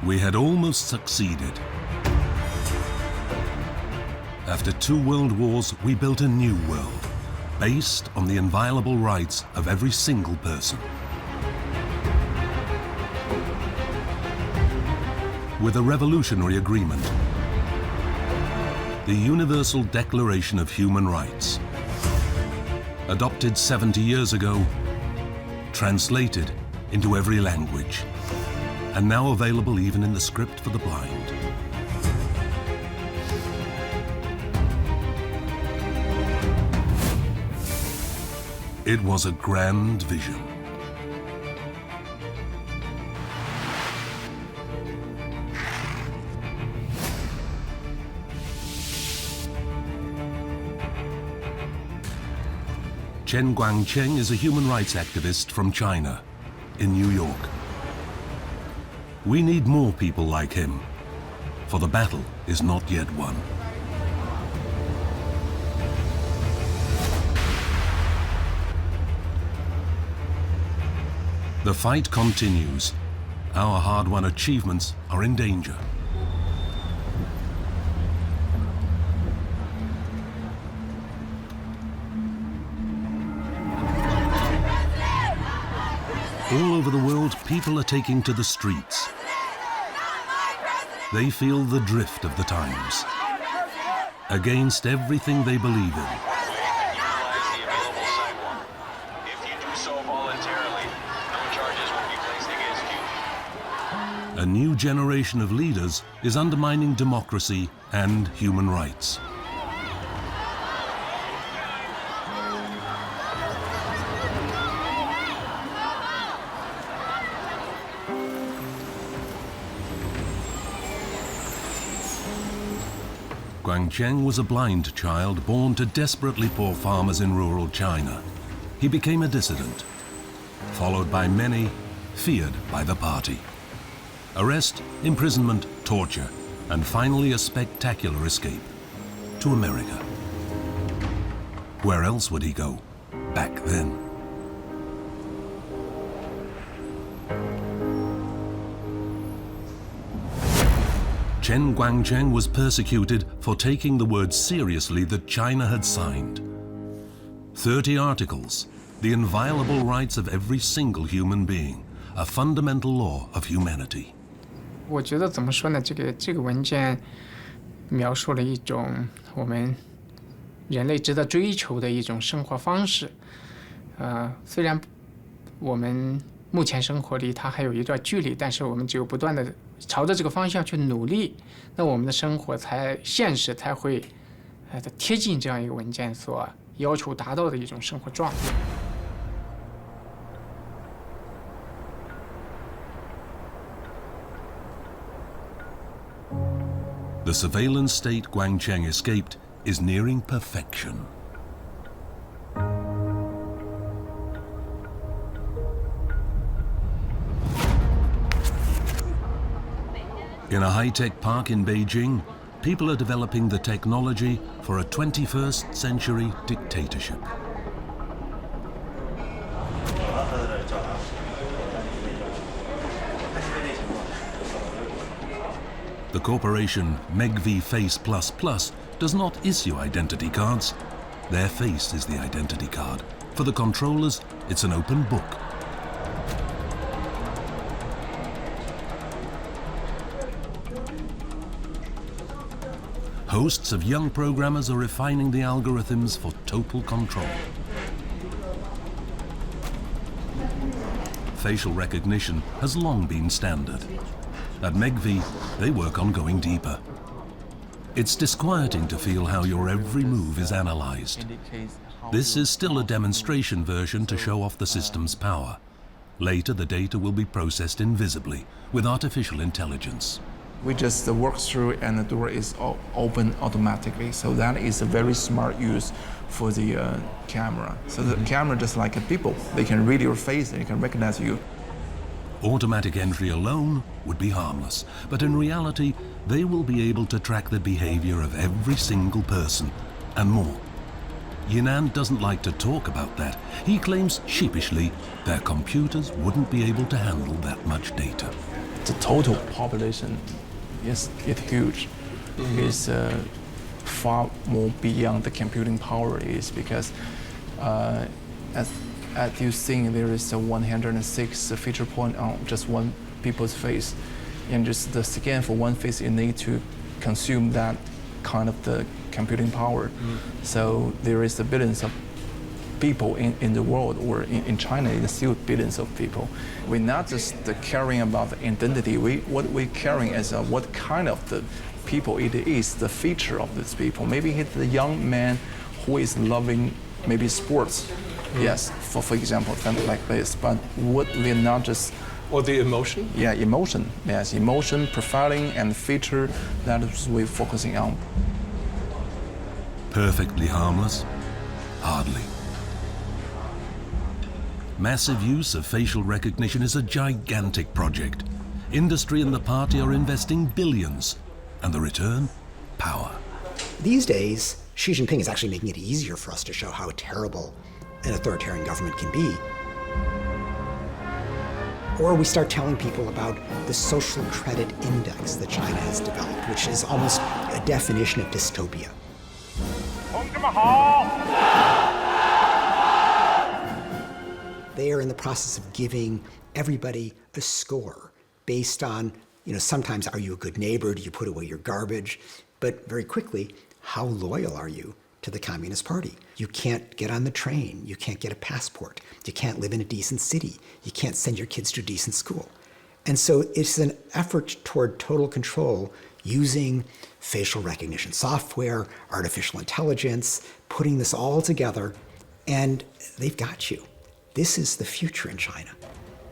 We had almost succeeded. After 2 world wars, we built a new world, based on the inviolable rights of every single person. With a revolutionary agreement, the Universal Declaration of Human Rights, adopted 70 years ago, translated into every language, and now available even in the script for the blind. It was a grand vision. Chen Guangcheng is a human rights activist from China, in New York. We need more people like him, for the battle is not yet won. The fight continues. Our hard-won achievements are in danger. All over the world, people are taking to the streets. They feel the drift of the times, against everything they believe in. A new generation of leaders is undermining democracy and human rights. Guangcheng was a blind child born to desperately poor farmers in rural China. He became a dissident, followed by many, feared by the party. Arrest, imprisonment, torture, and finally a spectacular escape to America. Where else would he go back then? Chen Guangcheng was persecuted for taking the words seriously that China had signed. 30 articles, the inviolable rights of every single human being, a fundamental law of humanity. 我觉得怎么说呢？这个文件描述了一种我们人类值得追求的一种生活方式。虽然我们目前生活离它还有一段距离，但是我们只有不断的朝着这个方向去努力，那我们的生活现实才会贴近这样一个文件所要求达到的一种生活状态。The surveillance state Guangcheng escaped is nearing perfection. In a high-tech park in Beijing, people are developing the technology for a 21st century dictatorship. The corporation Megvii Face++ does not issue identity cards. Their face is the identity card. For the controllers, it's an open book. Hosts of young programmers are refining the algorithms for total control. Facial recognition has long been standard. At Megvii, they work on going deeper. It's disquieting to feel how your every move is analyzed. This is still a demonstration version to show off the system's power. Later, the data will be processed invisibly with artificial intelligence. We just work through and the door is open automatically. So that is a very smart use for the camera. So the camera, just like people, they can read your face and they can recognize you. Automatic entry alone would be harmless, but in reality, they will be able to track the behavior of every single person, and more. Yinan doesn't like to talk about that. He claims sheepishly their computers wouldn't be able to handle that much data. the total population is huge. It's far more beyond the computing power is because as you think, there is a 106 feature point on just one people's face, and just the scan for one face, you need to consume that kind of the computing power. So there is a billions of people in the world, or in China, it's still billions of people. We're not just caring about the identity. What we're caring is what kind of the people it is, the feature of these people. Maybe it's the young man who is loving maybe sports. Yes, for example, something like this. But what we're not just... Or the emotion? Yeah, emotion. Yes, emotion, profiling, and feature, that is we're focusing on. Perfectly harmless? Hardly. Massive use of facial recognition is a gigantic project. Industry and the party are investing billions. And the return? Power. These days, Xi Jinping is actually making it easier for us to show how terrible an authoritarian government can be. Or we start telling people about the social credit index that China has developed, which is almost a definition of dystopia. They are in the process of giving everybody a score based on, sometimes are you a good neighbor? Do you put away your garbage? But very quickly, how loyal are you to the Communist Party? You can't get on the train. You can't get a passport. You can't live in a decent city. You can't send your kids to a decent school. And so it's an effort toward total control using facial recognition software, artificial intelligence, putting this all together, and they've got you. This is the future in China.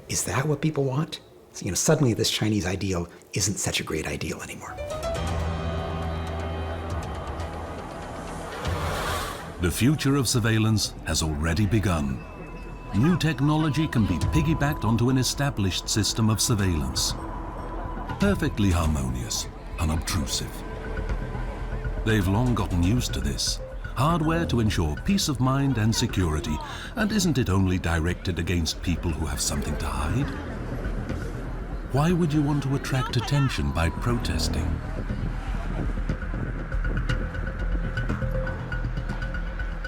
Is that what people want? So, suddenly this Chinese ideal isn't such a great ideal anymore. The future of surveillance has already begun. New technology can be piggybacked onto an established system of surveillance. Perfectly harmonious, unobtrusive. They've long gotten used to this. Hardware to ensure peace of mind and security. And isn't it only directed against people who have something to hide? Why would you want to attract attention by protesting?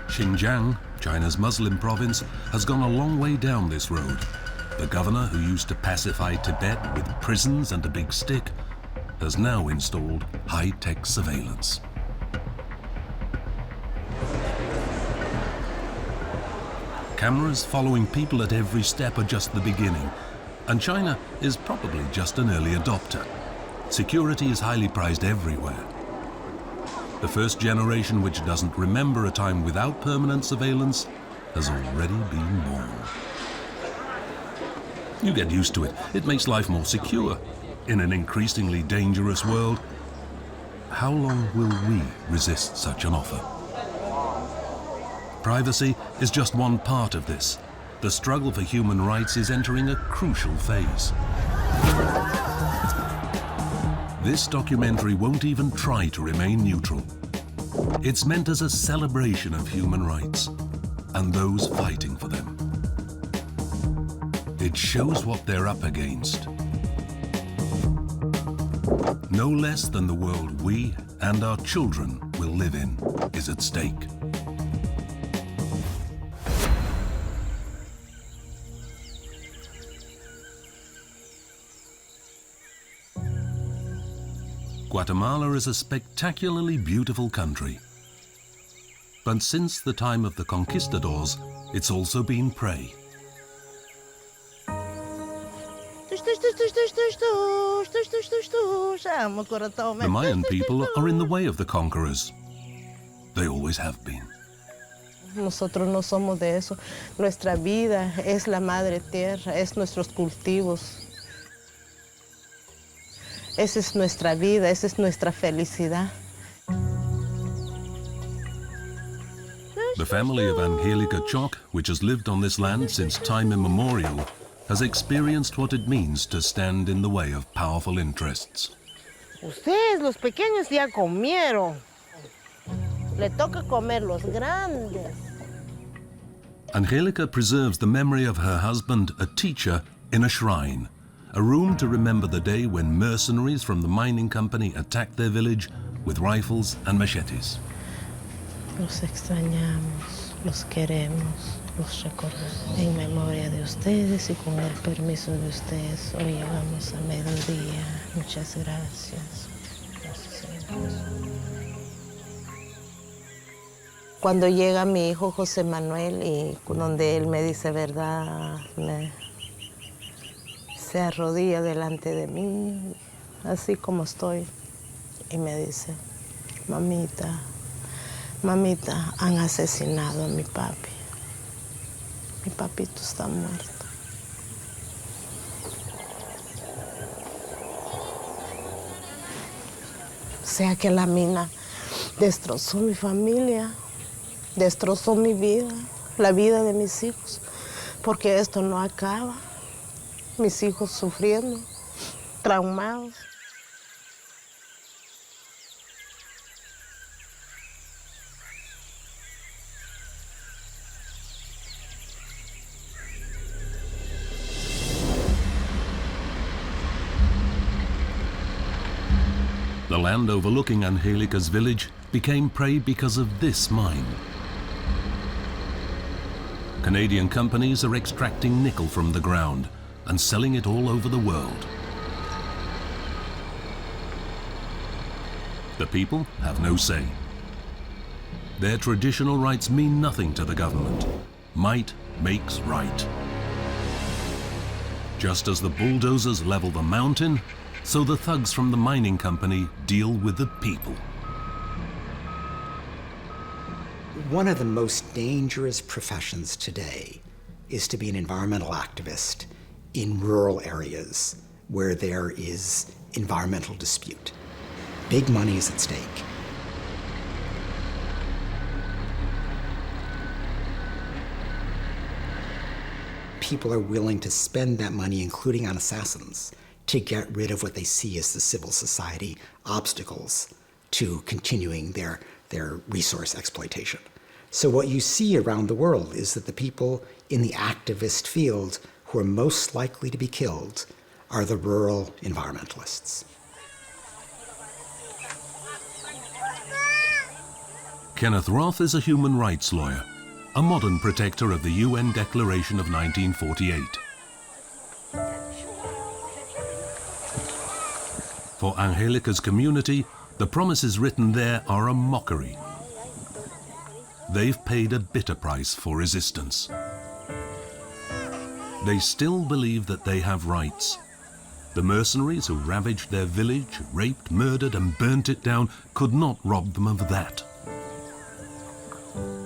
Xinjiang, China's Muslim province, has gone a long way down this road. The governor, who used to pacify Tibet with prisons and a big stick, has now installed high-tech surveillance. Cameras following people at every step are just the beginning, and China is probably just an early adopter. Security is highly prized everywhere. The first generation which doesn't remember a time without permanent surveillance has already been born. You get used to it. It makes life more secure. In an increasingly dangerous world, how long will we resist such an offer? Privacy is just one part of this. The struggle for human rights is entering a crucial phase. This documentary won't even try to remain neutral. It's meant as a celebration of human rights and those fighting for them. It shows what they're up against. No less than the world we and our children will live in is at stake. Guatemala is a spectacularly beautiful country. But since the time of the conquistadors, it's also been prey. The Mayan people are in the way of the conquerors. They always have been. Nosotros no somos de eso. Nuestra vida es la madre tierra, es nuestros cultivos. Esa es nuestra vida, esa es nuestra felicidad. The family of Angelica Choc, which has lived on this land since time immemorial, has experienced what it means to stand in the way of powerful interests. Ustedes, los pequeños, ya comieron. Le toca comer los grandes. Angelica preserves the memory of her husband, a teacher, in a shrine, a room to remember the day when mercenaries from the mining company attacked their village with rifles and machetes. Los extrañamos, los queremos, los recordamos. En memoria de ustedes y con el permiso de ustedes, hoy llegamos a mediodía. Muchas gracias. Cuando llega mi hijo José Manuel y donde él me dice verdad, se arrodilla delante de mí, así como estoy, y me dice, mamita, mamita, han asesinado a mi papi. Mi papito está muerto. O sea que la mina destrozó mi familia, destrozó mi vida, la vida de mis hijos, porque esto no acaba. Mis hijos sufriendo, traumados. The land overlooking Angelica's village became prey because of this mine. Canadian companies are extracting nickel from the ground and selling it all over the world. The people have no say. Their traditional rights mean nothing to the government. Might makes right. Just as the bulldozers level the mountain, so the thugs from the mining company deal with the people. One of the most dangerous professions today is to be an environmental activist in rural areas where there is environmental dispute. Big money is at stake. People are willing to spend that money, including on assassins, to get rid of what they see as the civil society obstacles to continuing their resource exploitation. So what you see around the world is that the people in the activist field who are most likely to be killed are the rural environmentalists. Kenneth Roth is a human rights lawyer, a modern protector of the UN Declaration of 1948. For Angelica's community, the promises written there are a mockery. They've paid a bitter price for resistance. They still believe that they have rights. The mercenaries who ravaged their village, raped, murdered, and burnt it down could not rob them of that.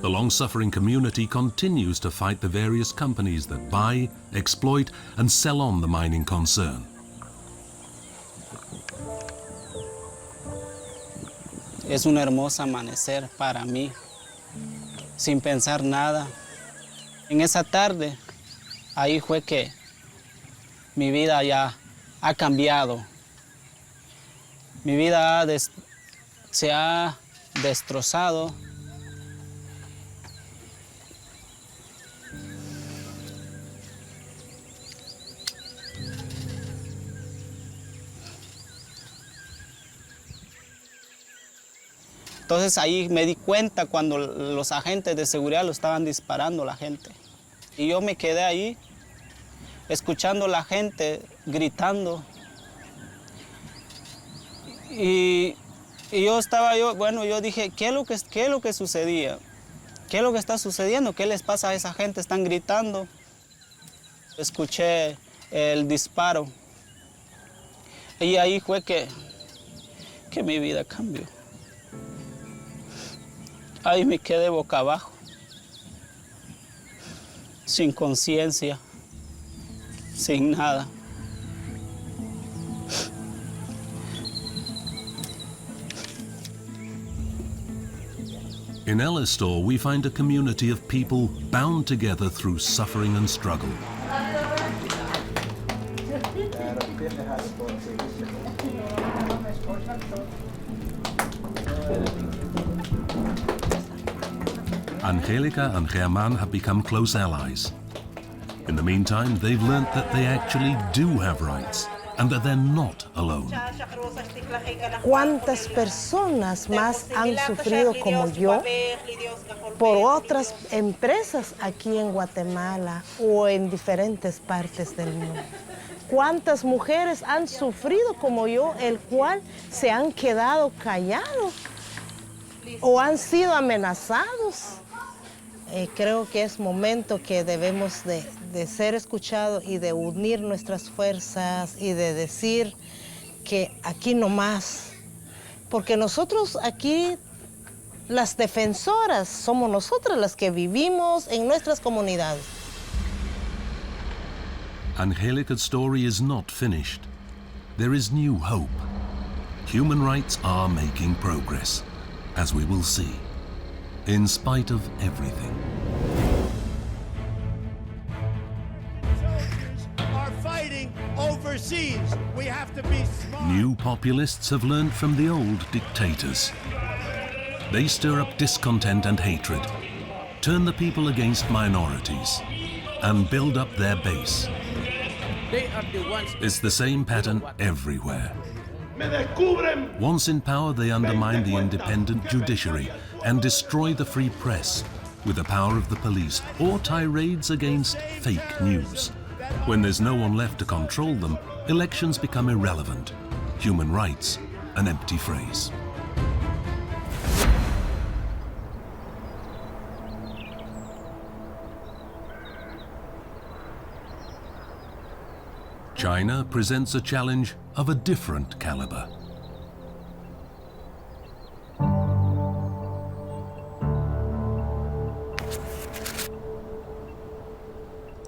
The long-suffering community continues to fight the various companies that buy, exploit, and sell on the mining concern. Es un hermoso amanecer para mí, sin pensar nada. En esa tarde, ahí fue que mi vida ya ha cambiado. Mi vida se ha destrozado. Entonces ahí me di cuenta cuando los agentes de seguridad lo estaban disparando a la gente. Y yo me quedé ahí, escuchando a la gente gritando. Y yo dije, ¿qué es lo que sucedía? ¿Qué es lo que está sucediendo? ¿Qué les pasa a esa gente? Están gritando. Escuché el disparo. Y ahí fue que mi vida cambió. Ahí me quedé boca abajo, sin conciencia, sin nada. In Ellistor, we find a community of people bound together through suffering and struggle. Angelica and Germán have become close allies. In the meantime, they've learnt that they actually do have rights and that they're not alone. ¿Cuántas personas más han sufrido como yo por otras empresas aquí en Guatemala o en diferentes partes del mundo? ¿Cuántas mujeres han sufrido como yo, el cual se han quedado callados o han sido amenazados? Creo que es momento que debemos de ser escuchados y de unir nuestras fuerzas y de decir que aquí no más, porque nosotros aquí, las defensoras, somos nosotras las que vivimos en nuestras comunidades. Angelica's story is not finished. There is new hope. Human rights are making progress, as we will see, in spite of everything. Are fighting overseas. We have to be smart. New populists have learned from the old dictators. They stir up discontent and hatred, turn the people against minorities, and build up their base. It's the same pattern everywhere. Once in power, they undermine the independent judiciary and destroy the free press with the power of the police, or tirades against fake news. When there's no one left to control them, elections become irrelevant. Human rights, an empty phrase. China presents a challenge of a different caliber.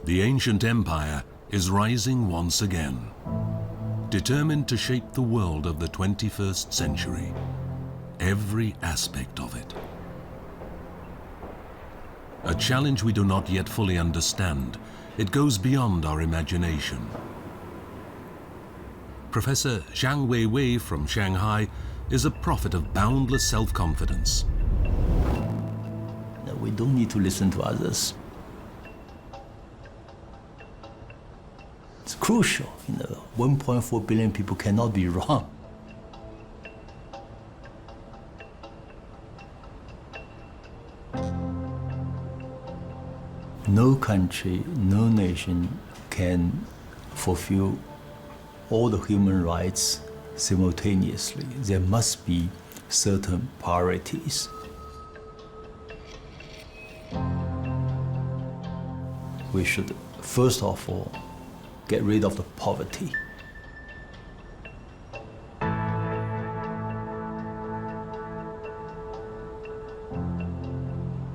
The ancient empire is rising once again, determined to shape the world of the 21st century, every aspect of it. A challenge we do not yet fully understand. It goes beyond our imagination. Professor Zhang Weiwei from Shanghai is a prophet of boundless self-confidence. We don't need to listen to others. It's crucial, 1.4 billion people cannot be wrong. No country, no nation can fulfill all the human rights simultaneously. There must be certain priorities. We should, first of all, get rid of the poverty.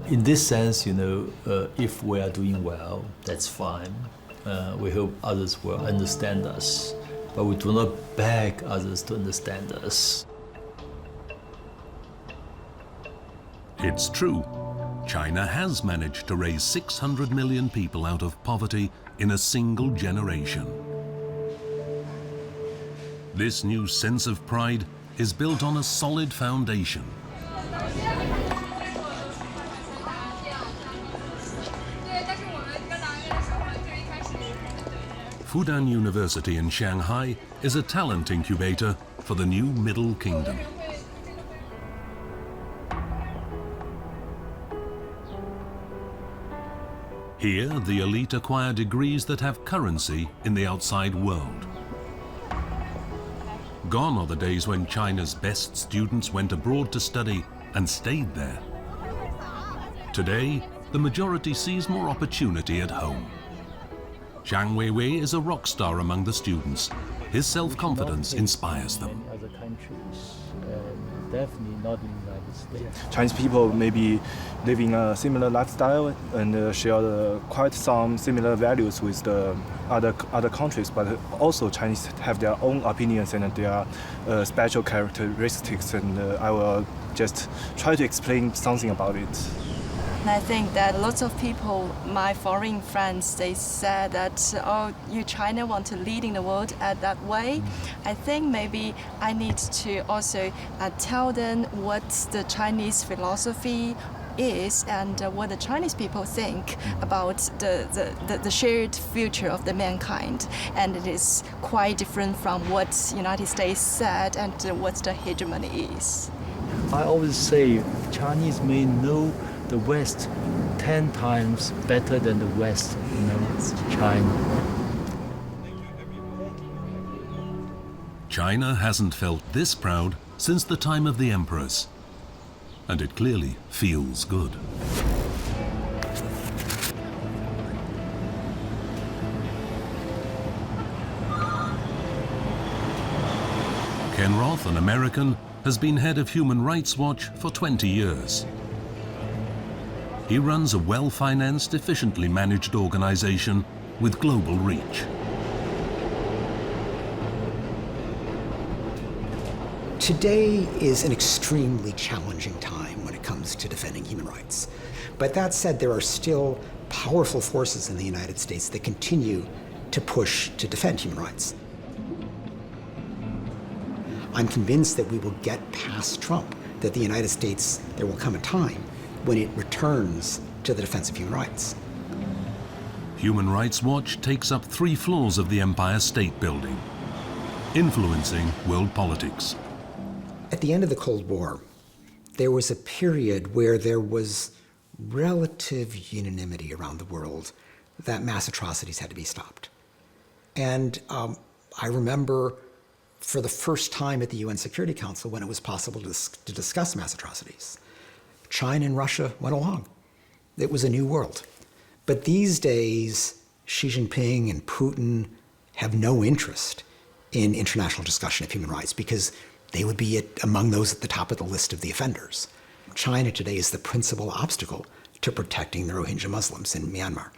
In this sense, if we are doing well, that's fine. We hope others will understand us, but we do not beg others to understand us. It's true. China has managed to raise 600 million people out of poverty in a single generation. This new sense of pride is built on a solid foundation. Fudan University in Shanghai is a talent incubator for the new Middle Kingdom. Here, the elite acquire degrees that have currency in the outside world. Gone are the days when China's best students went abroad to study and stayed there. Today, the majority sees more opportunity at home. Zhang Weiwei is a rock star among the students. His self-confidence inspires them. Other countries, definitely not in the United States. Chinese people maybe live in a similar lifestyle and share quite some similar values with the other countries, but also Chinese have their own opinions and their special characteristics, and I will just try to explain something about it. I think that lots of people, my foreign friends, they said that, oh, you China want to lead in the world at that way. I think maybe I need to also tell them what's the Chinese philosophy is and what the Chinese people think about the shared future of the mankind. And it is quite different from what the United States said and what the hegemony is. I always say Chinese may know the West 10 times better than the West knows China. China hasn't felt this proud since the time of the emperors, and it clearly feels good. Ken Roth, an American, has been head of Human Rights Watch for 20 years. He runs a well-financed, efficiently managed organization with global reach. Today is an extremely challenging time when it comes to defending human rights. But that said, there are still powerful forces in the United States that continue to push to defend human rights. I'm convinced that we will get past Trump, that the United States, there will come a time when it returns to the defense of human rights. Human Rights Watch takes up 3 floors of the Empire State Building, influencing world politics. At the end of the Cold War, there was a period where there was relative unanimity around the world that mass atrocities had to be stopped. And I remember for the first time at the UN Security Council when it was possible to discuss mass atrocities, China and Russia went along. It was a new world. But these days, Xi Jinping and Putin have no interest in international discussion of human rights because they would be among those at the top of the list of the offenders. China today is the principal obstacle to protecting the Rohingya Muslims in Myanmar.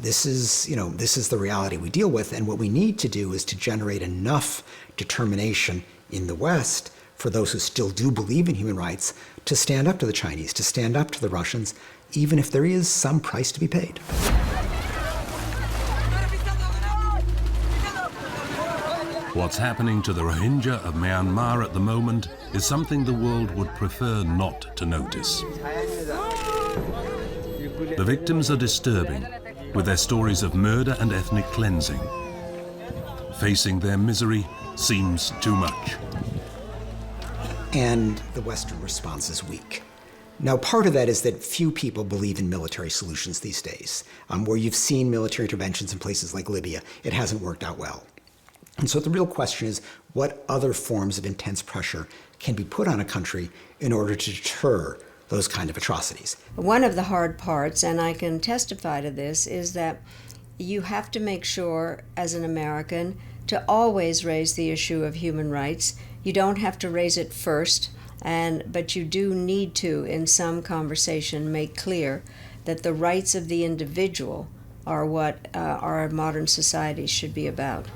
This is the reality we deal with, and what we need to do is to generate enough determination in the West for those who still do believe in human rights to stand up to the Chinese, to stand up to the Russians, even if there is some price to be paid. What's happening to the Rohingya of Myanmar at the moment is something the world would prefer not to notice. The victims are disturbing, with their stories of murder and ethnic cleansing. Facing their misery seems too much. And the Western response is weak. Now, part of that is that few people believe in military solutions these days. Where you've seen military interventions in places like Libya, it hasn't worked out well. And so the real question is, what other forms of intense pressure can be put on a country in order to deter those kind of atrocities? One of the hard parts, and I can testify to this, is that you have to make sure, as an American, to always raise the issue of human rights. You don't have to raise it first, but you do need to, in some conversation, make clear that the rights of the individual are what our modern society should be about.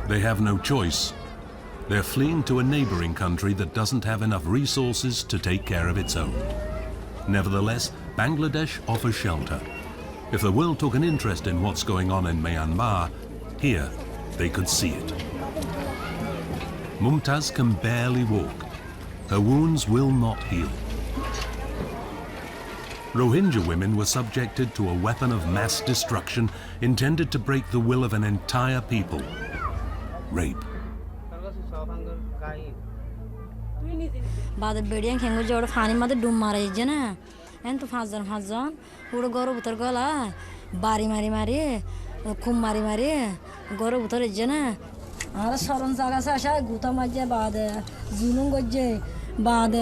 They have no choice. They're fleeing to a neighboring country that doesn't have enough resources to take care of its own. Nevertheless, Bangladesh offers shelter. If the world took an interest in what's going on in Myanmar, here they could see it. Mumtaz can barely walk. Her wounds will not heal. Rohingya women were subjected to a weapon of mass destruction intended to break the will of an entire people. Rape. بعد البيدين كانوا جورو فاني ما تدوم ماري جنا أنتو فازن ورو غورو بطر قلا باري ماري كوم ماري غورو بطر جنا على صارن زاغا ساشا غوتا ماجي بعد زينون غجي بعد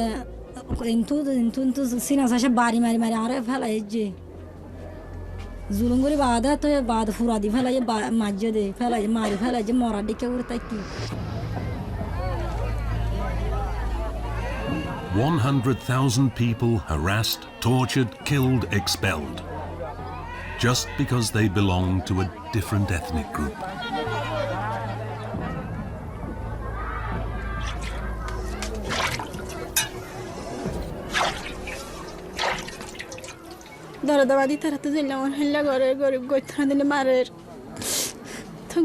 انتو سينا ساشا باري ماري عارف هلا يجي زولونغوري بعد تو بعد فرادي فلا ماجي فلا ماري فلا جي مورادي كورتاكي 100,000 people harassed, tortured, killed, expelled, just because they belong to a different ethnic group. دردبادی ترت دلمون هلا گاره گریب گوی ترندل مارر تو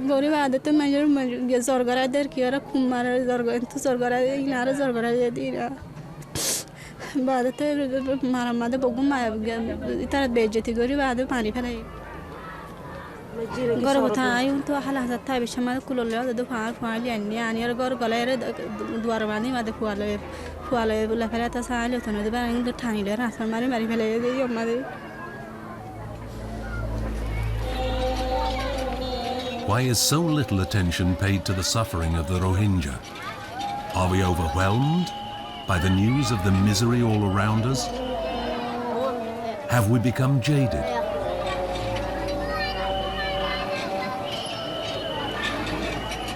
گوری بعد تو من زارگاره در کیاره کومار زارگاره تو زارگاره این هر زارگاره دیره بعد تو مرامده بگم ما ترى بيجتي گوری بعد ماری پره گور بتاعي تو حالا هذا تاي بشمال كل اللي هذا فعال يعني گور گلای دوار مانی ماده فواله ولا فلات سال تو نه برای این تانی له راس ماری پله دی اومده. Why is so little attention paid to the suffering of the Rohingya? Are we overwhelmed by the news of the misery all around us? Have we become jaded?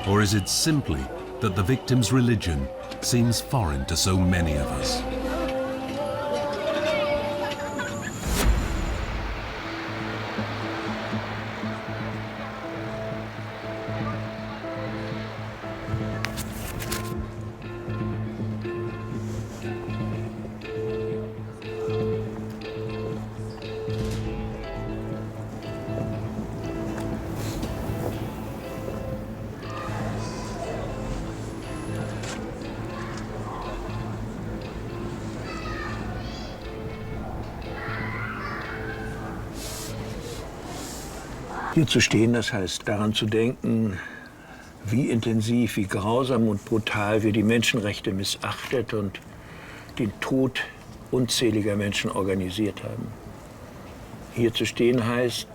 Or is it simply that the victim's religion seems foreign to so many of us? Hier zu stehen, das heißt daran zu denken, wie intensiv, wie grausam und brutal wir die Menschenrechte missachtet und den Tod unzähliger Menschen organisiert haben. Hier zu stehen heißt,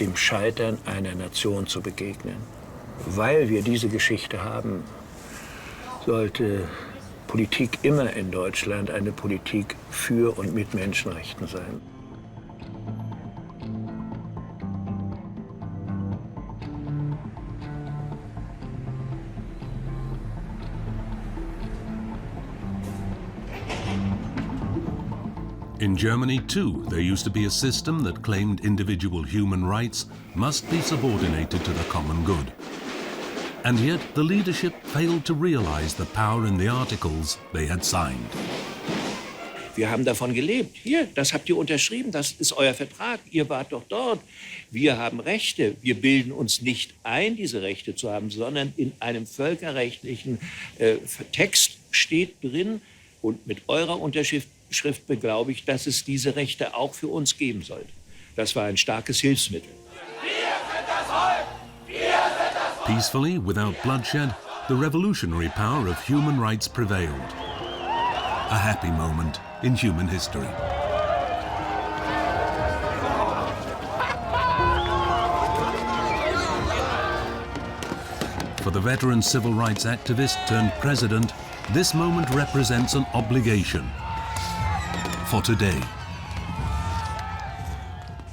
dem Scheitern einer Nation zu begegnen. Weil wir diese Geschichte haben, sollte Politik immer in Deutschland eine Politik für und mit Menschenrechten sein. In Germany, too, there used to be a system that claimed individual human rights must be subordinated to the common good. And yet the leadership failed to realize the power in the articles they had signed. Wir haben davon gelebt. Hier, das habt ihr unterschrieben, das ist euer Vertrag. Ihr wart doch dort. Wir haben Rechte. Wir bilden uns nicht ein, diese Rechte zu haben, sondern in einem völkerrechtlichen Text steht drin und mit eurer Unterschrift beglaubigt, dass es diese Rechte auch für uns geben sollte. Das war ein starkes Hilfsmittel. Peacefully, without bloodshed, the revolutionary power of human rights prevailed. A happy moment in human history. For the veteran civil rights activist turned president, this moment represents an obligation. For today.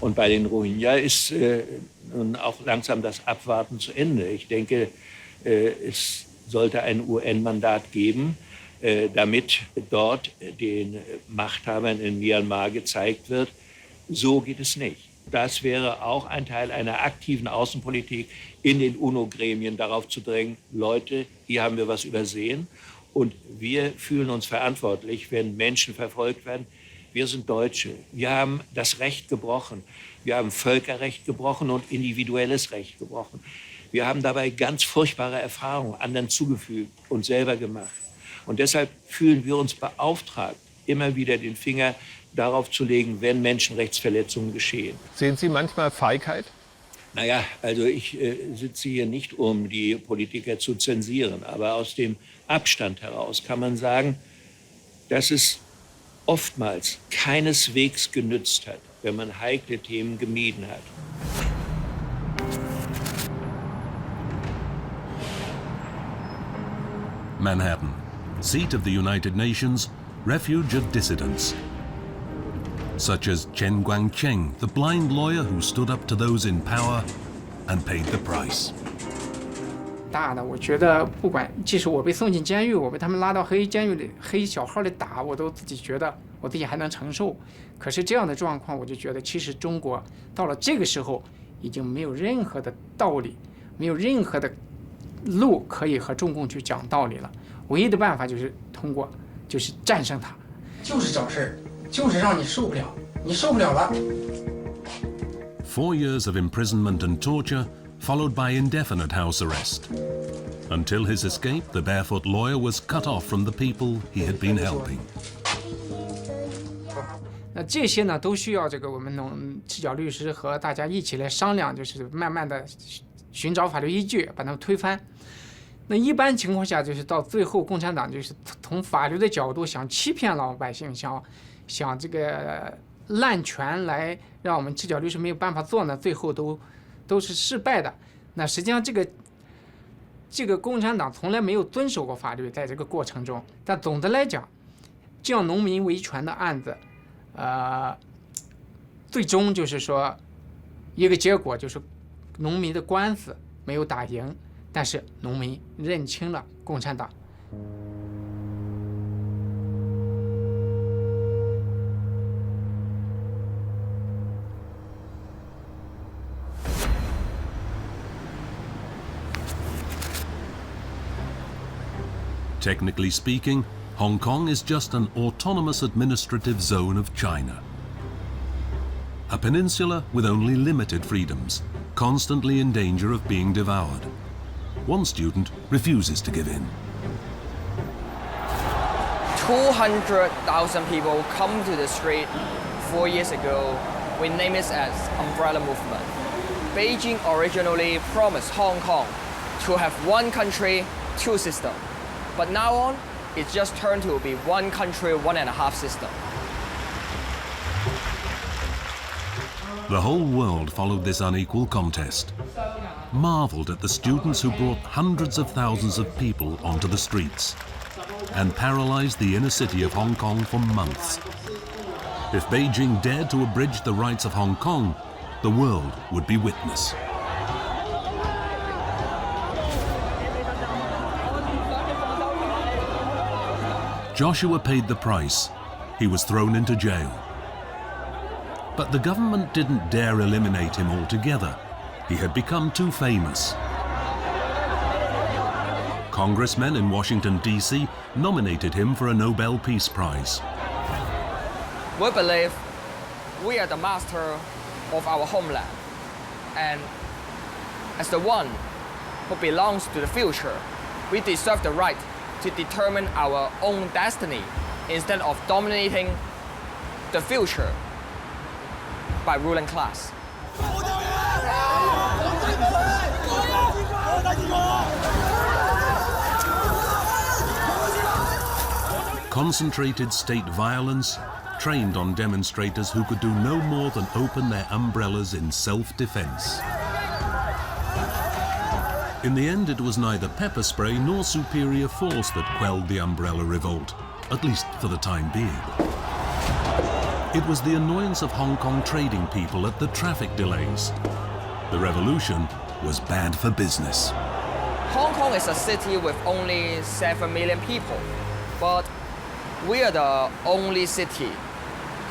Und bei den Rohingya ist nun auch langsam das Abwarten zu Ende. Ich denke, es sollte ein UN-Mandat geben, damit dort den Machthabern in Myanmar gezeigt wird, so geht es nicht. Das wäre auch ein Teil einer aktiven Außenpolitik, in den UNO-Gremien darauf zu drängen, Leute, hier haben wir was übersehen und wir fühlen uns verantwortlich, wenn Menschen verfolgt werden. Wir sind Deutsche. Wir haben das Recht gebrochen. Wir haben Völkerrecht gebrochen und individuelles Recht gebrochen. Wir haben dabei ganz furchtbare Erfahrungen anderen zugefügt und selber gemacht. Und deshalb fühlen wir uns beauftragt, immer wieder den Finger darauf zu legen, wenn Menschenrechtsverletzungen geschehen. Sehen Sie manchmal Feigheit? Naja, also ich sitze hier nicht, um die Politiker zu zensieren. Aber aus dem Abstand heraus kann man sagen, dass es oftmals keineswegs genützt hat, wenn man heikle Themen gemieden hat. Manhattan, seat of the United Nations, refuge of dissidents. Such as Chen Guangcheng, the blind lawyer who stood up to those in power and paid the price. 大的，我觉得不管，即使我被送进监狱，我被他们拉到黑监狱里、黑小号里打，我都自己觉得我自己还能承受。可是这样的状况，我就觉得其实中国到了这个时候，已经没有任何的道理，没有任何的路可以和中共去讲道理了。唯一的办法就是通过，就是战胜它，就是找事儿，就是让你受不了，你受不了了。4 years of imprisonment and torture followed by indefinite house arrest. Until his escape, the barefoot lawyer was cut off from the people he had been helping. 那这些呢，都需要这个我们赤脚律师和大家一起来商量，就是慢慢的寻找法律依据，把它们推翻。那一般情况下，就是到最后，共产党就是从法律的角度想欺骗老百姓，想这个滥权来让我们赤脚律师没有办法做呢，最后都是失败的。那实际上这个共产党从来没有遵守过法律，在这个过程中。但总的来讲，这样农民维权的案子，最终就是说一个结果就是农民的官司没有打赢，但是农民认清了共产党。Technically speaking, Hong Kong is just an autonomous administrative zone of China. A peninsula with only limited freedoms, constantly in danger of being devoured. One student refuses to give in. 200,000 people come to the street 4 years ago. We name it as Umbrella Movement. Beijing originally promised Hong Kong to have one country, two systems. But now on, it's just turned to be one country, 1.5 system. The whole world followed this unequal contest, marveled at the students who brought hundreds of thousands of people onto the streets and paralyzed the inner city of Hong Kong for months. If Beijing dared to abridge the rights of Hong Kong, the world would be witness. Joshua paid the price. He was thrown into jail. But the government didn't dare eliminate him altogether. He had become too famous. Congressmen in Washington, D.C. nominated him for a Nobel Peace Prize. We believe we are the master of our homeland. And as the one who belongs to the future, we deserve the right to determine our own destiny instead of dominating the future by ruling class. Concentrated state violence trained on demonstrators who could do no more than open their umbrellas in self-defense. In the end, it was neither pepper spray nor superior force that quelled the umbrella revolt, at least for the time being. It was the annoyance of Hong Kong trading people at the traffic delays. The revolution was bad for business. Hong Kong is a city with only 7 million people, but we are the only city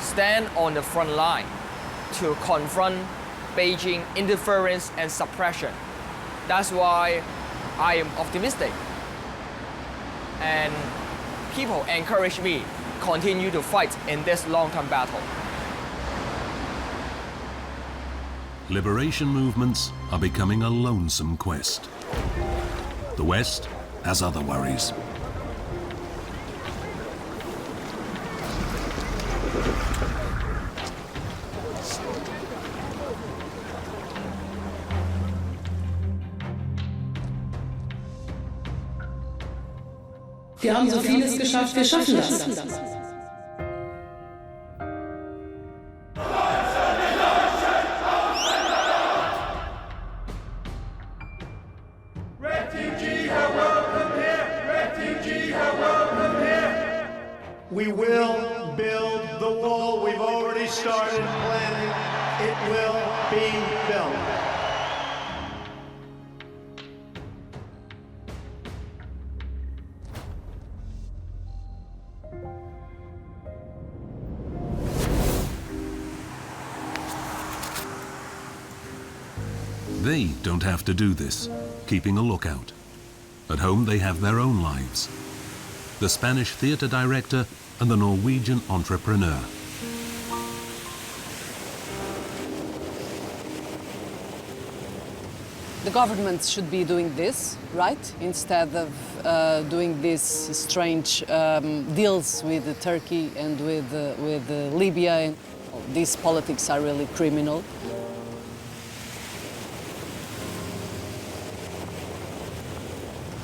stand on the front line to confront Beijing interference and suppression. That's why I am optimistic. And people encourage me to continue to fight in this long-term battle. Liberation movements are becoming a lonesome quest. The West has other worries. Wir haben so vieles geschafft, wir schaffen das. We will build the wall. We've already started planning. It will be built. They don't have to do this, keeping a lookout. At home, they have their own lives. The Spanish theater director and the Norwegian entrepreneur. The government should be doing this, right? Instead of doing these strange deals with Turkey and with Libya. These politics are really criminal.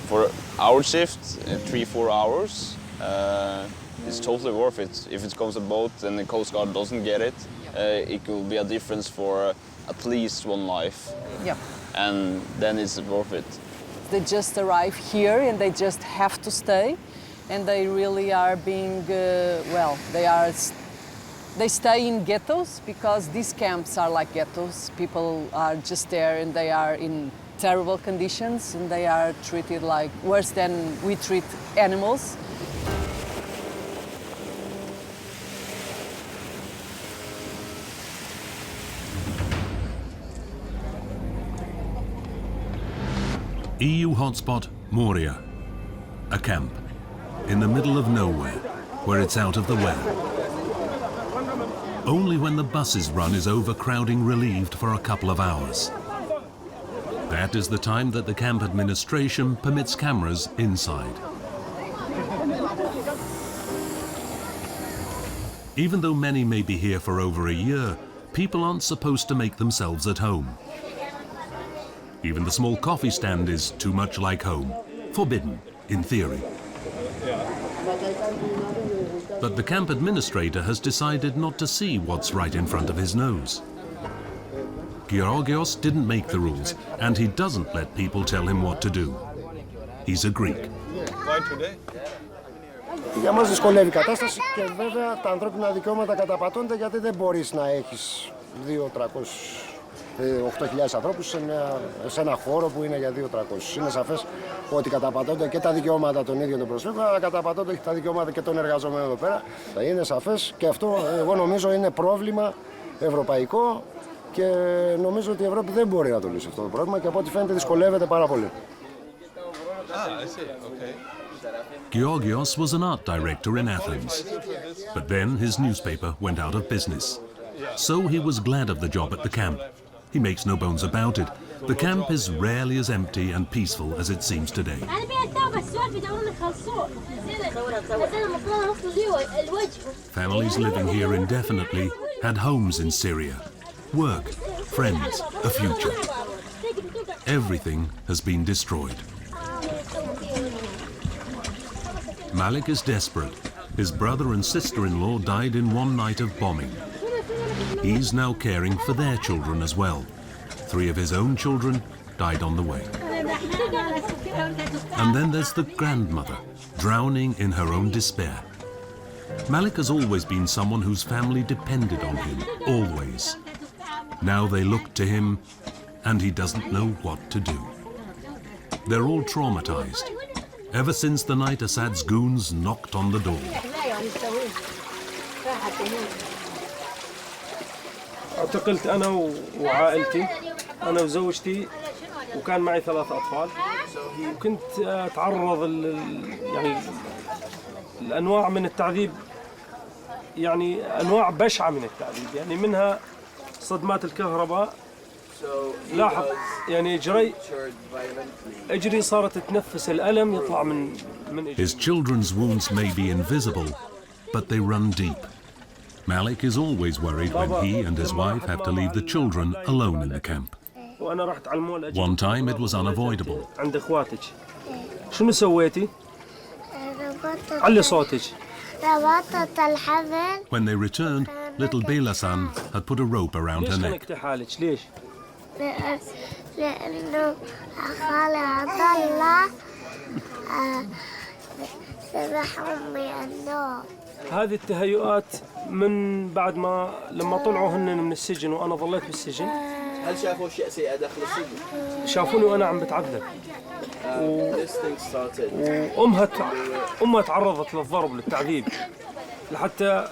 For our shift, 3-4 hours, it's totally worth it. If it comes a boat and the Coast Guard doesn't get it, it will be a difference for at least one life. Yeah. And then it's worth it. They just arrive here and they just have to stay, and they really are being, they stay in ghettos because these camps are like ghettos. People are just there and they are in terrible conditions and they are treated like worse than we treat animals. EU hotspot Moria, a camp in the middle of nowhere where it's out of the way. Only when the buses run is overcrowding relieved for a couple of hours. That is the time that the camp administration permits cameras inside. Even though many may be here for over a year, people aren't supposed to make themselves at home. Even the small coffee stand is too much like home, forbidden in theory. But the camp administrator has decided not to see what's right in front of his nose. Georgios didn't make the rules, and he doesn't let people tell him what to do. He's a Greek. Why today? Για μας δυσκολεύει η κατάσταση και βέβαια τα ανθρώπινα δικαιώματα καταπατώνται γιατί δεν μπορείς να έχεις 8.000 ανθρώπους σε ένα χώρο που είναι για 200-300. Είναι σαφές ότι καταπατώνται και τα δικαιώματα των ίδιων των προσφύγων, αλλά καταπατώνται και τα δικαιώματα και των εργαζομένων εδώ πέρα. Είναι σαφές και αυτό εγώ νομίζω είναι πρόβλημα ευρωπαϊκό και νομίζω ότι η Ευρώπη δεν μπορεί να το λύσει αυτό το πρόβλημα και από ό,τι φαίνεται δυσκολεύεται πάρα πολύ. Georgios was an art director in Athens, but then his newspaper went out of business. So he was glad of the job at the camp. He makes no bones about it. The camp is rarely as empty and peaceful as it seems today. Families living here indefinitely had homes in Syria, work, friends, a future. Everything has been destroyed. Malik is desperate. His brother and sister-in-law died in one night of bombing. He's now caring for their children as well. 3 of his own children died on the way. And then there's the grandmother, drowning in her own despair. Malik has always been someone whose family depended on him, always. Now they look to him, and he doesn't know what to do. They're all traumatized, ever since the night Assad's goons knocked on the door. اعتقلت أنا وعائلتي، أنا وزوجتي، وكان معي 3 أطفال، وكنت أتعرض يعني الأنواع من التعذيب، يعني أنواع بشعة من التعذيب، يعني منها صدمات الكهرباء. لاحظ يعني اجري صارت تتنفس الألم يطلع من His children's wounds may be invisible, but they run deep. Malik is always worried when he and his wife have to leave the children alone in the camp. One time it was unavoidable. عند اخواتك. شنو سويتي؟ علي صوتك. ربطت الحبل. When they returned, little Belasan had put a rope around her neck. ليش خنقتي حالك؟ ليش؟ لأنه خالي عبد الله سمح أمي النوم. هذه التهيؤات من بعد ما لما طلعوا هن من السجن وأنا ظليت بالسجن. هل شافوا أشياء سيئة داخل السجن؟ شافوني وأنا عم بتعذب. وأمها تعرضت للضرب للتعذيب لحتى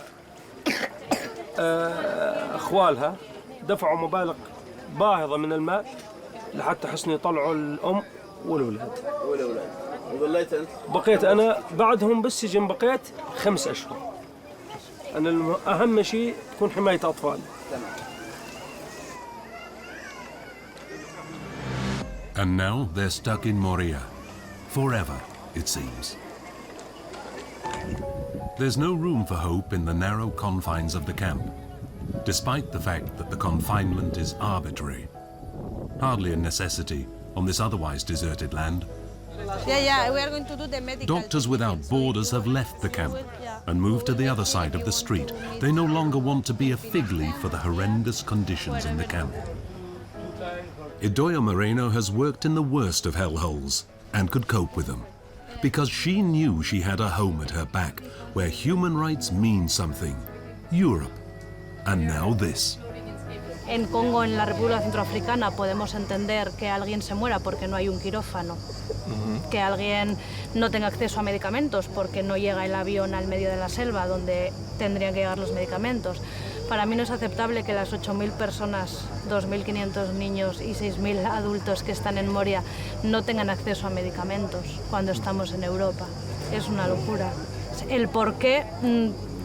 أخوالها دفعوا مبالغ باهظة من المال لحتى حسنوا يطلعوا الأم والأولاد. بقيت أنا بعدهم بالسجن بقيت 5 أشهر. أنا أهم شيء تكون حماية أطفالي. And now they're stuck in Moria. Forever, it seems. There's no room for hope in the narrow confines of the camp, despite the fact that the confinement is arbitrary. Hardly a necessity on this otherwise deserted land. Yeah, we are going to do the medical. Doctors Without Borders have left the camp and moved to the other side of the street. They no longer want to be a fig leaf for the horrendous conditions in the camp. Idoia Moreno has worked in the worst of hellholes and could cope with them, because she knew she had a home at her back where human rights mean something. Europe. And now this. En Congo, en la República Centroafricana, podemos entender que alguien se muera porque no hay un quirófano, que alguien no tenga acceso a medicamentos porque no llega el avión al medio de la selva donde tendrían que llegar los medicamentos. Para mí no es aceptable que las 8.000 personas, 2.500 niños y 6.000 adultos que están en Moria no tengan acceso a medicamentos cuando estamos en Europa. Es una locura. El por qué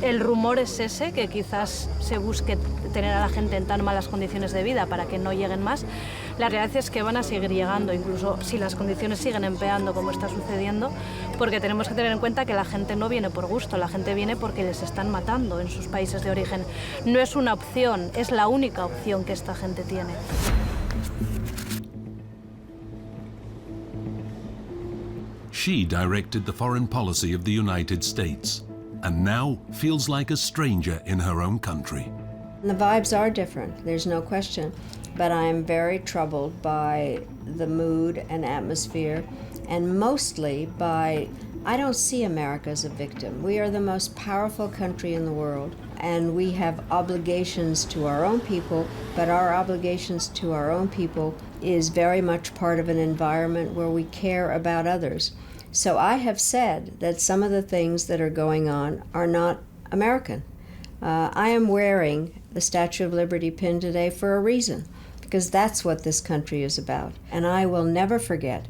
el rumor es ese, que quizás se busque tener a la gente en tan malas condiciones de vida para que no lleguen más. La realidad es que van a seguir llegando, incluso si las condiciones siguen empeorando como está sucediendo, porque tenemos que tener en cuenta que la gente no viene por gusto, la gente viene porque les están matando en sus países de origen. No es una opción, es la única opción que esta gente tiene. She directed the foreign policy of the United States, and now feels like a stranger in her own country. The vibes are different, there's no question, but I am very troubled by the mood and atmosphere, and mostly by, I don't see America as a victim. We are the most powerful country in the world, and we have obligations to our own people, but our obligations to our own people is very much part of an environment where we care about others. So I have said that some of the things that are going on are not American. I am wearing the Statue of Liberty pin today for a reason, because that's what this country is about. And I will never forget,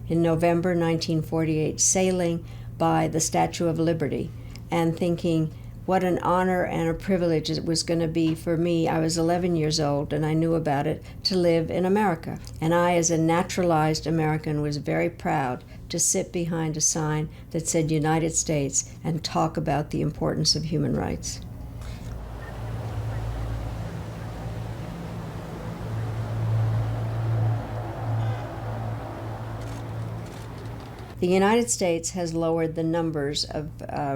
in November 1948, sailing by the Statue of Liberty and thinking what an honor and a privilege it was going to be for me. I was 11 years old and I knew about it, to live in America. And I, as a naturalized American, was very proud to sit behind a sign that said United States and talk about the importance of human rights. The United States has lowered the numbers of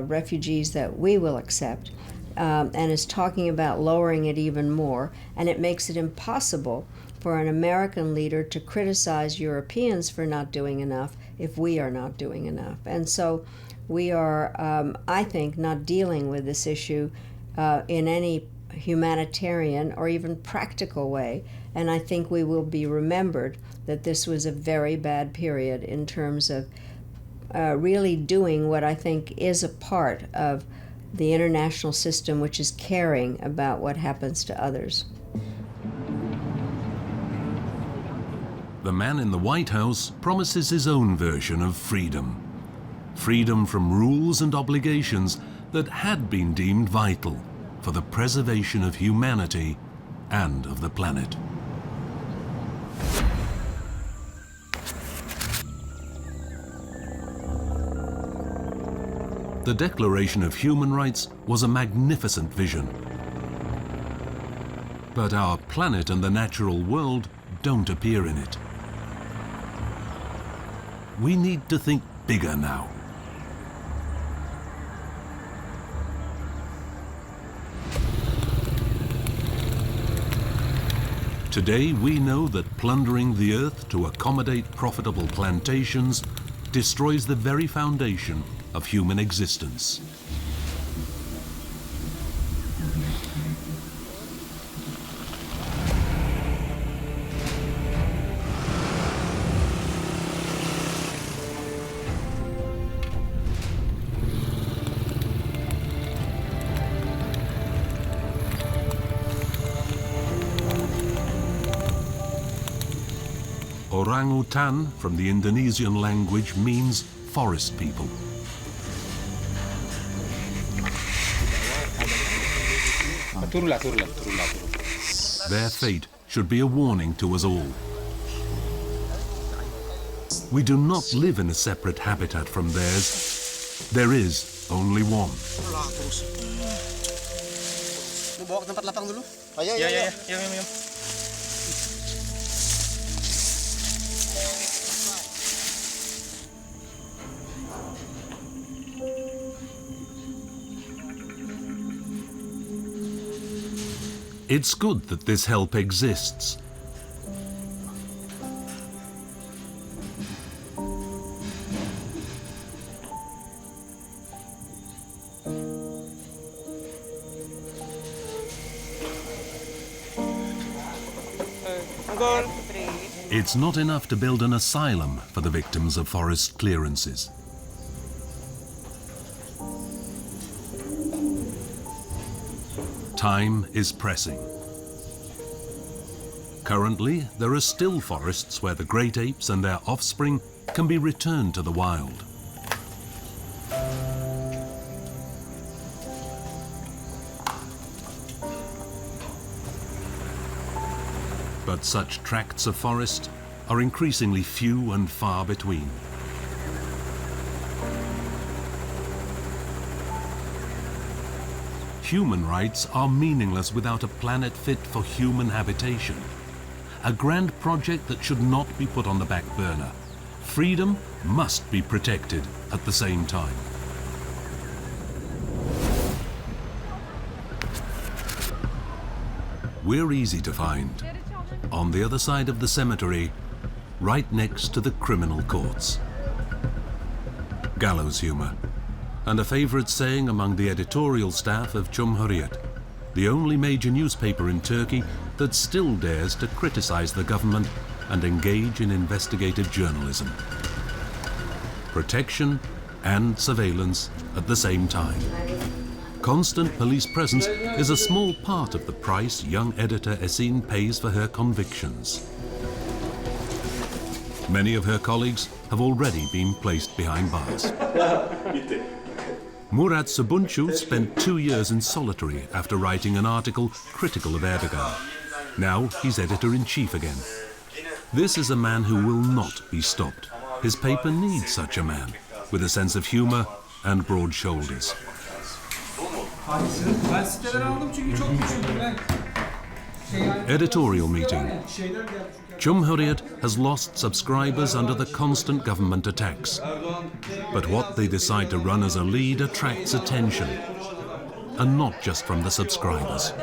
refugees that we will accept and is talking about lowering it even more, and it makes it impossible for an American leader to criticize Europeans for not doing enough if we are not doing enough. And so we are, I think, not dealing with this issue in any humanitarian or even practical way, and I think we will be remembered that this was a very bad period in terms of really doing what I think is a part of the international system, which is caring about what happens to others. The man in the White House promises his own version of freedom. Freedom from rules and obligations that had been deemed vital for the preservation of humanity and of the planet. The Declaration of Human Rights was a magnificent vision. But our planet and the natural world don't appear in it. We need to think bigger now. Today we know that plundering the earth to accommodate profitable plantations destroys the very foundation of human existence. Orang-utan from the Indonesian language means forest people. Their fate should be a warning to us all. We do not live in a separate habitat from theirs. There is only one. It's good that this help exists. It's not enough to build an asylum for the victims of forest clearances. Time is pressing. Currently, there are still forests where the great apes and their offspring can be returned to the wild. But such tracts of forest are increasingly few and far between. Human rights are meaningless without a planet fit for human habitation. A grand project that should not be put on the back burner. Freedom must be protected at the same time. We're easy to find. On the other side of the cemetery, right next to the criminal courts. Gallows humor, and a favorite saying among the editorial staff of Cumhuriyet, the only major newspaper in Turkey that still dares to criticize the government and engage in investigative journalism. Protection and surveillance at the same time. Constant police presence is a small part of the price young editor Esin pays for her convictions. Many of her colleagues have already been placed behind bars. Murat Sabuncu spent 2 years in solitary after writing an article critical of Erdogan. Now he's editor-in-chief again. This is a man who will not be stopped. His paper needs such a man, with a sense of humor and broad shoulders. Editorial meeting. Cumhuriyet has lost subscribers under the constant government attacks. But what they decide to run as a lead attracts attention. And not just from the subscribers.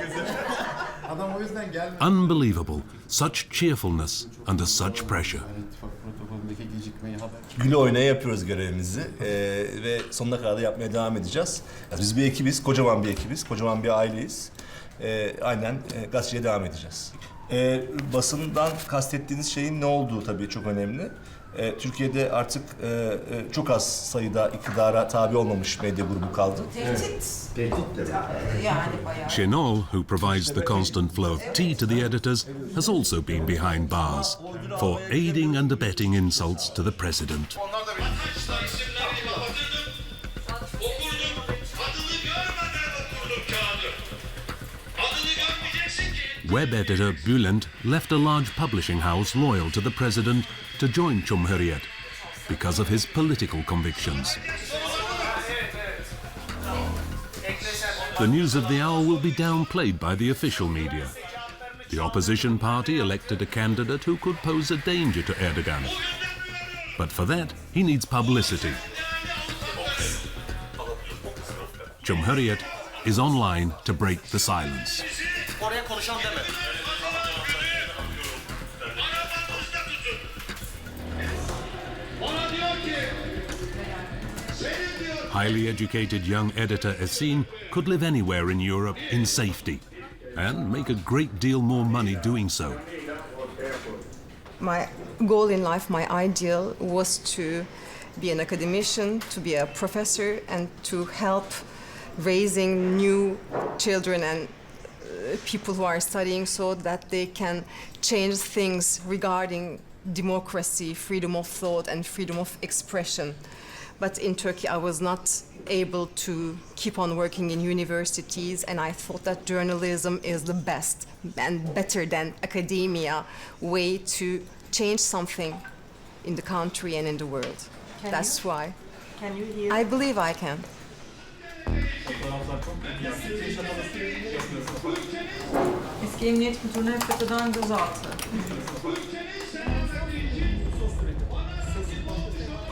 Unbelievable, such cheerfulness under such pressure. Güle oynaya yapıyoruz görevimizi ve sonuna kadar da yapmaya devam edeceğiz. Biz bir ekibiz, kocaman bir ekibiz, kocaman bir aileyiz. Aynen gazeteciye devam edeceğiz. Basından kastettiğiniz şeyin ne olduğu tabii çok önemli. Türkiye'de artık çok az sayıda iktidara tabi olmamış medya grubu kaldı. Şenol, who provides the constant flow of tea to the editors, has also been behind bars for aiding and abetting insults to the president. Web editor Bülent left a large publishing house loyal to the president to join Cumhuriyet because of his political convictions. The news of the hour will be downplayed by the official media. The opposition party elected a candidate who could pose a danger to Erdogan. But for that, he needs publicity. Cumhuriyet is online to break the silence. Highly educated young editor Esin could live anywhere in Europe in safety and make a great deal more money doing so. My goal in life, my ideal, was to be an academician, to be a professor, and to help raising new children and people who are studying so that they can change things regarding democracy, freedom of thought, and freedom of expression. But in Turkey, I was not able to keep on working in universities, and I thought that journalism is the best and better than academia way to change something in the country and in the world. That's why. Can you hear? I believe I can. Eski emniyet müdürüne FETÖ'den gözaltı.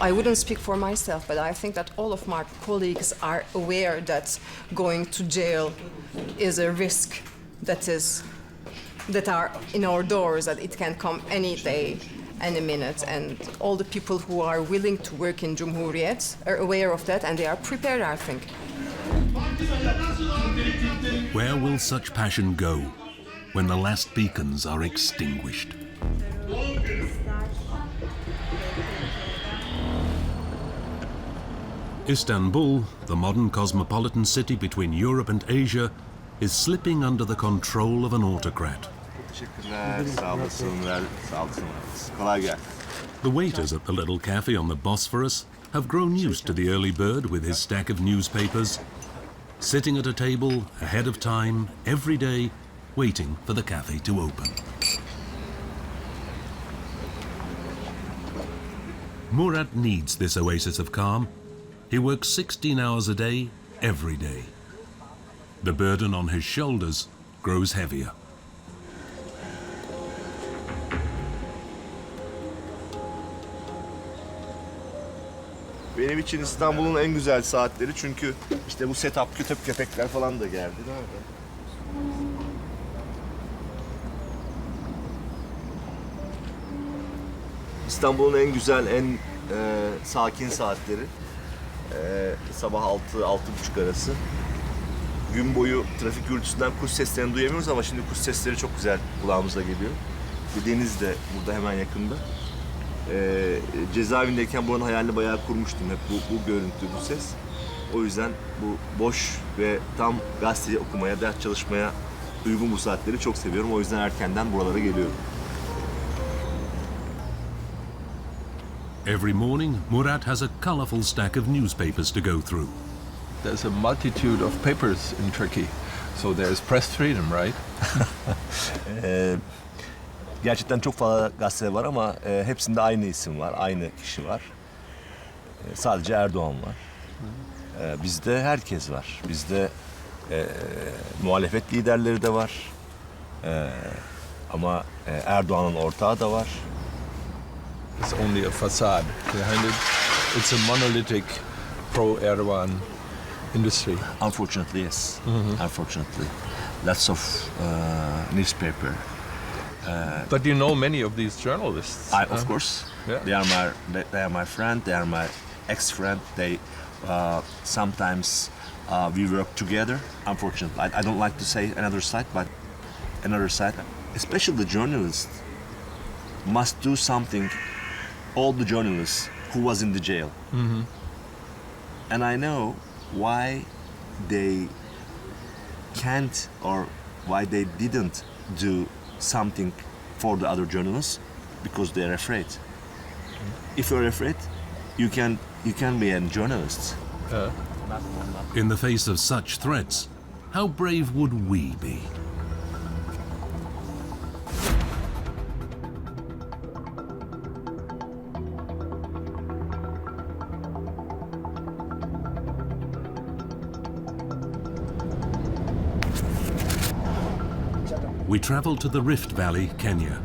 I wouldn't speak for myself, but I think that all of my colleagues are aware that going to jail is a risk that are in our doors, that it can come any day, any minute, and all the people who are willing to work in Cumhuriyet are aware of that, and they are prepared, I think. Where will such passion go when the last beacons are extinguished? Istanbul, the modern cosmopolitan city between Europe and Asia, is slipping under the control of an autocrat. The waiters at the little cafe on the Bosphorus have grown used to the early bird with his stack of newspapers, sitting at a table ahead of time every day, waiting for the cafe to open. Murat needs this oasis of calm. He works 16 hours a day, every day. The burden on his shoulders grows heavier. Benim için İstanbul'un en güzel saatleri, çünkü işte bu setup, kötep köpekler falan da geldi. Nerede? İstanbul'un en güzel, en sakin saatleri sabah 6-6:30 arası. Gün boyu trafik gürültüsünden kuş seslerini duyamıyoruz ama şimdi kuş sesleri çok güzel kulağımıza geliyor. Deniz de burada hemen yakında. Cezaevindeyken buranın hayalini bayağı kurmuştum, hep bu görüntü, bu ses. O yüzden bu boş ve tam gazete okumaya, ders çalışmaya uygun bu saatleri çok seviyorum. O yüzden erkenden buralara geliyorum. Every morning, Murat has a colorful stack of newspapers to go through. There's a multitude of papers in Turkey, so there's press freedom, right? Gerçekten çok fazla gazete var ama hepsinde aynı isim var, aynı kişi var. Sadece Erdoğan var. Bizde herkes var. Bizde muhalefet liderleri de var. Ama Erdoğan'ın ortağı da var. It's only a facade. Behind it, it's a monolithic pro-Erdogan industry. Unfortunately, yes. Unfortunately. Lots of newspaper. But you know many of these journalists. Of course. Yeah. They are my friend. They are my ex-friend. They sometimes we work together. Unfortunately, I don't like to say another side, but another side, especially the journalists, must do something. All the journalists who was in the jail, and I know why they can't or why they didn't do something for the other journalists, because they're afraid. If you're afraid, you can be a journalist. In the face of such threats, how brave would we be? We travel to the Rift Valley, Kenya.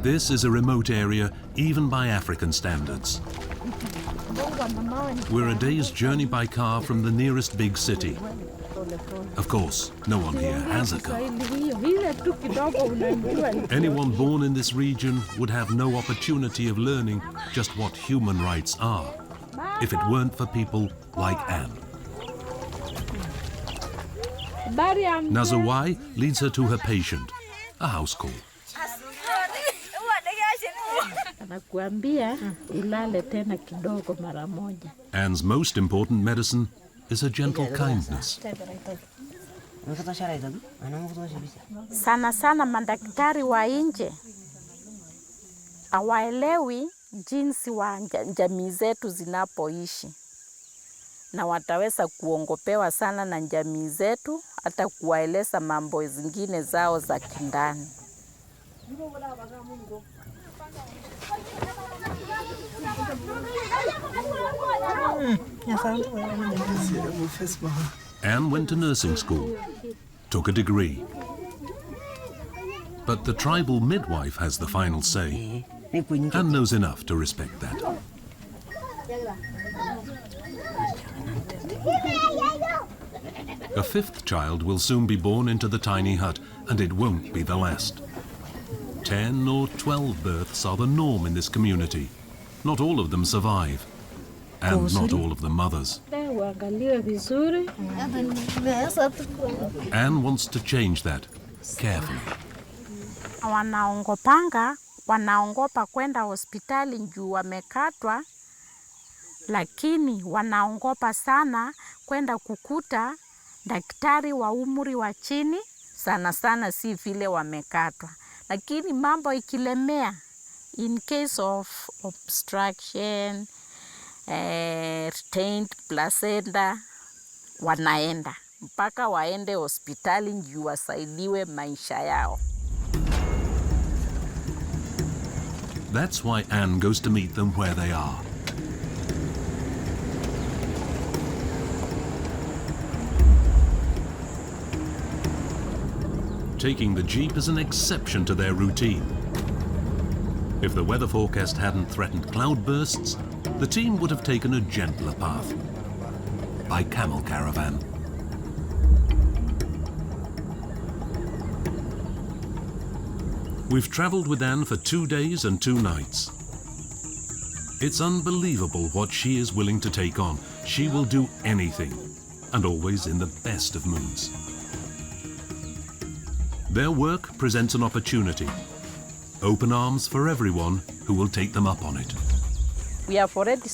This is a remote area, even by African standards. We're a day's journey by car from the nearest big city. Of course, no one here has a car. Anyone born in this region would have no opportunity of learning just what human rights are, if it weren't for people like Anne. Nazawai leads her to her patient, a house call. Anne's most important medicine is her gentle kindness. Sana sana madaktari wa nje hawaelewi jinsi wa jamii zetu zinapoishi, na wataweza kuongopewa sana na jamii zetu, hata kuwaeleza mambo zingine zao za kindani. Anne went to nursing school, took a degree. But the tribal midwife has the final say, and knows enough to respect that. A fifth child will soon be born into the tiny hut, and it won't be the last. 10 or 12 births are the norm in this community. Not all of them survive, and not all of the mothers. Anne wants to change that, carefully. Wanaogopa kwenda hospitali juu wamekatwa, lakini wanaogopa sana kwenda kukuta daktari wa umri wa chini, sana sana si vile wamekatwa. Lakini mambo ikilemea, in case of obstruction, retained placenta, wanaenda. Mpaka waende hospitali juu wasaidiwe maisha yao. That's why Anne goes to meet them where they are. Taking the jeep is an exception to their routine. If the weather forecast hadn't threatened cloudbursts, the team would have taken a gentler path, by camel caravan. We've traveled with Anne for 2 days and 2 nights. It's unbelievable what she is willing to take on. She will do anything, and always in the best of moods. Their work presents an opportunity. Open arms for everyone who will take them up on it. We have already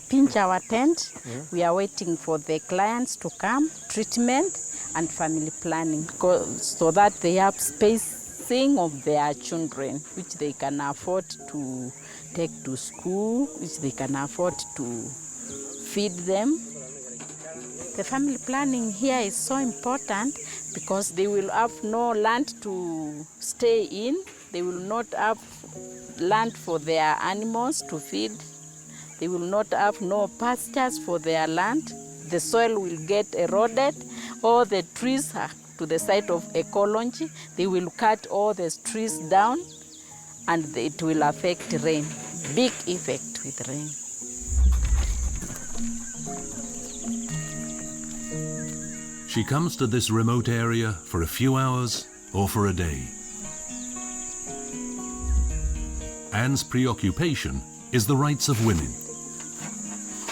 pitched our tent. We are waiting for the clients to come, treatment and family planning, so that they have space of their children, which they can afford to take to school, which they can afford to feed them. The family planning here is so important because they will have no land to stay in. They will not have land for their animals to feed. They will not have no pastures for their land. The soil will get eroded. All the trees are to the side of ecology. They will cut all the trees down and it will affect rain. Big effect with rain. She comes to this remote area for a few hours or for a day. Anne's preoccupation is the rights of women.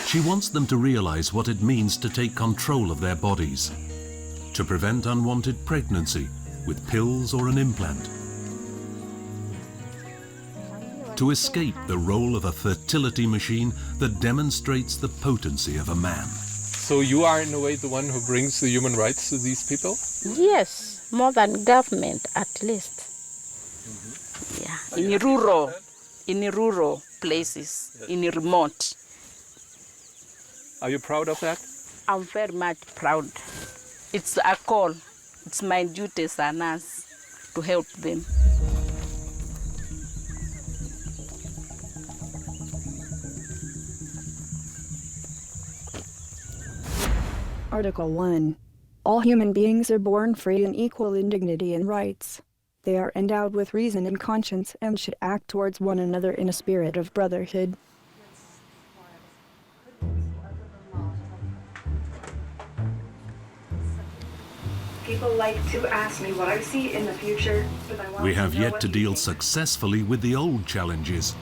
She wants them to realize what it means to take control of their bodies, to prevent unwanted pregnancy with pills or an implant, to escape the role of a fertility machine that demonstrates the potency of a man. So you are in a way the one who brings the human rights to these people? Yes, more than government at least. Yeah, in rural places, in remote. Are you proud of that? I'm very much proud. It's a call. It's my duty as a nurse to help them. Article 1. All human beings are born free and equal in dignity and rights. They are endowed with reason and conscience and should act towards one another in a spirit of brotherhood. People like to ask me what I see in the future, but I want We have to know yet what to you deal think. successfully with the old challenges.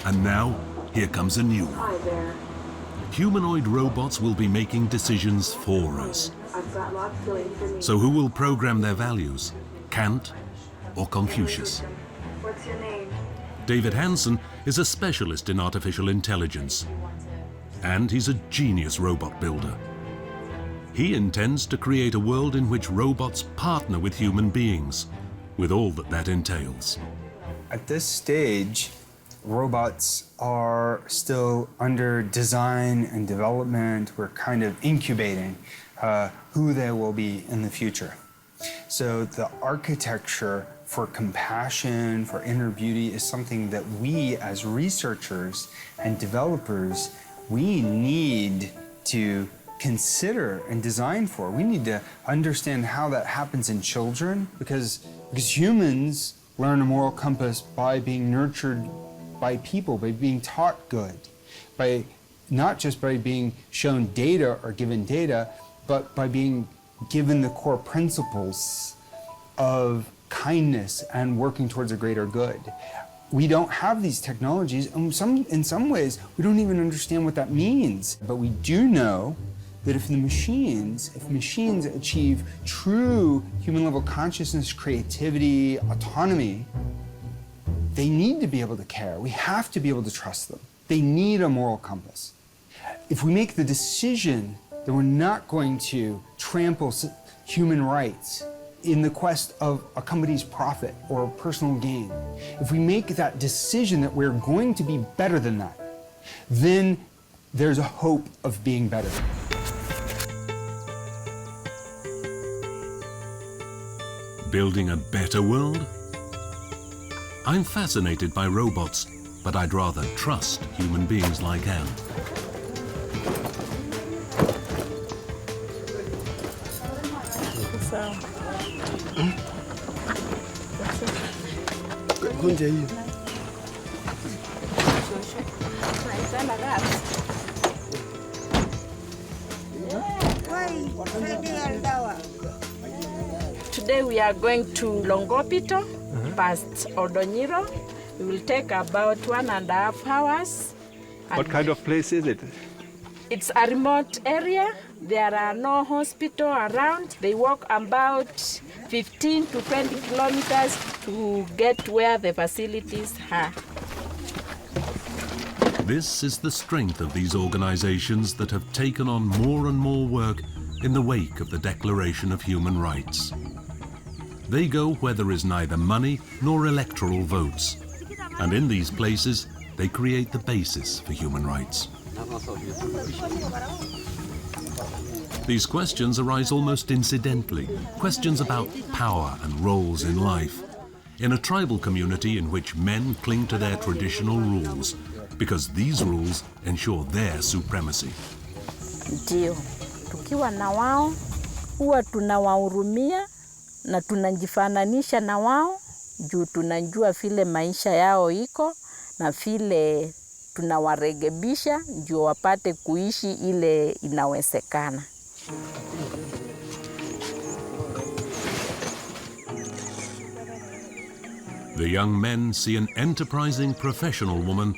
And now, here comes a new one. Hi there. Humanoid robots will be making decisions for us. I've got lots going for me. So who will program their values? Kant or Confucius? What's your name? David Hansen is a specialist in artificial intelligence. And he's a genius robot builder. He intends to create a world in which robots partner with human beings, with all that entails. At this stage, robots are still under design and development. We're kind of incubating who they will be in the future. So the architecture for compassion, for inner beauty is something that we as researchers and developers, we need to consider and design for. We need to understand how that happens in children because humans learn a moral compass by being nurtured by people, by being taught good, by not just by being shown data or given data, but by being given the core principles of kindness and working towards a greater good. We don't have these technologies, and in some ways, we don't even understand what that means. But we do know that if machines achieve true human-level consciousness, creativity, autonomy, they need to be able to care. We have to be able to trust them. They need a moral compass. If we make the decision that we're not going to trample human rights in the quest of a company's profit or personal gain, if we make that decision that we're going to be better than that, then there's a hope of being better. Building a better world? I'm fascinated by robots, but I'd rather trust human beings like Anne. Today we are going to Longopito, past Odonyiro. It will take about 1.5 hours. What kind of place is it? It's a remote area. There are no hospital around. They walk about 15 to 20 kilometers to get where the facilities are. This is the strength of these organizations that have taken on more and more work in the wake of the Declaration of Human Rights. They go where there is neither money nor electoral votes. And in these places, they create the basis for human rights. These questions arise almost incidentally, questions about power and roles in life, in a tribal community in which men cling to their traditional rules, because these rules ensure their supremacy. Ndio, tukiwa na wao, huwa tunawahurumia na tunajifananisha na wao, juu tunajua vile maisha yao iko na vile tunawarekebisha ndio wapate kuishi ile inawezekana. The young men see an enterprising professional woman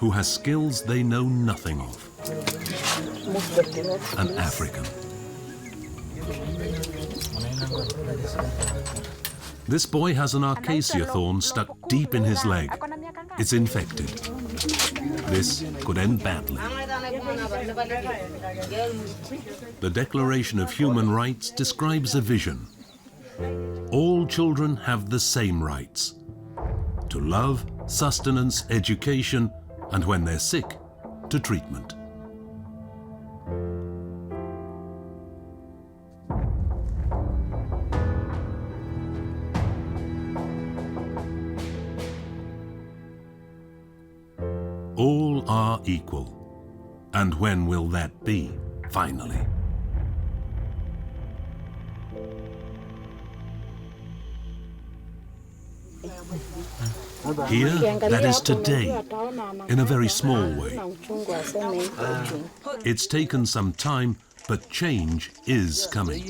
who has skills they know nothing of. An African. This boy has an acacia thorn stuck deep in his leg. It's infected. This could end badly. The Declaration of Human Rights describes a vision. All children have the same rights: to love, sustenance, education, and when they're sick, to treatment. All are equal. And when will that be, finally? Here, that is today, in a very small way. It's taken some time, but change is coming.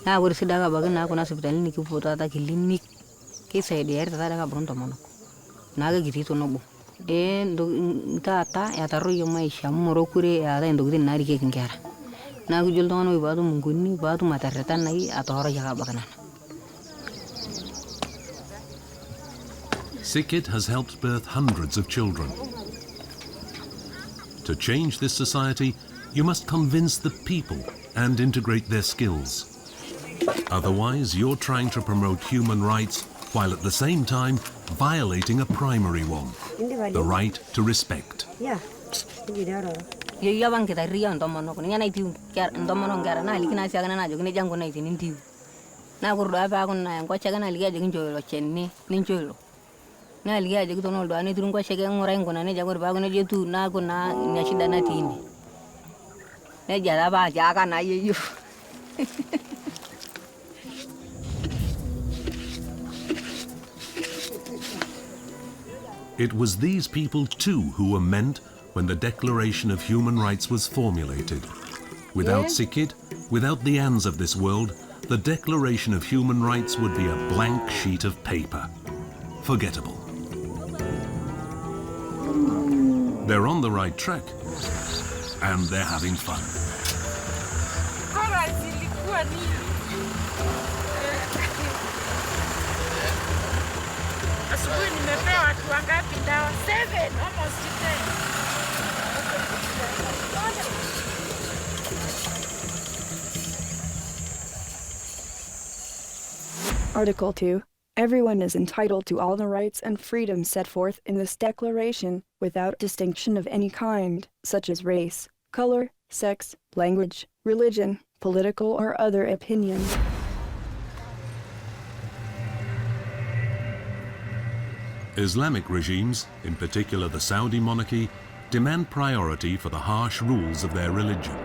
Na guri sidaga bagina kuna hospitali ni kifuta ata klinik kisa ide tata ka bronto mono na ga giti to nobo tata ya taroyo maisha moro kure ya da ndogitin na rike kinkara na gu jol tono ibadu munguni ibadu matarata nai atoro ya bagana. Sikit has helped birth hundreds of children. To change this society, you must convince the people and integrate their skills. Otherwise, you're trying to promote human rights while at the same time violating a primary one, the right to respect. Yo bang kita ria ntomono ko ngana itiu ntomono ngara na likina sia kana na jo kine jango na itini ntiu na kurdo apa ko na ngo chega na liga jegin jolo chenni nin jolo na liga jegi to no do ani turun ko chega ngora ngona ne jago ba ko ne jetu na ko na nya shida na tini ne jara ba ja kana yeyo. It was these people too who were meant when the Declaration of Human Rights was formulated. Without Sikit, without the Ans of this world, the Declaration of Human Rights would be a blank sheet of paper. Forgettable. They're on the right track, and they're having fun. Asubuhi nimepewa watu wangapi dawa? 7, almost 10. Article 2. Everyone is entitled to all the rights and freedoms set forth in this declaration without distinction of any kind, such as race, color, sex, language, religion, political or other opinion. Islamic regimes, in particular the Saudi monarchy, demand priority for the harsh rules of their religion.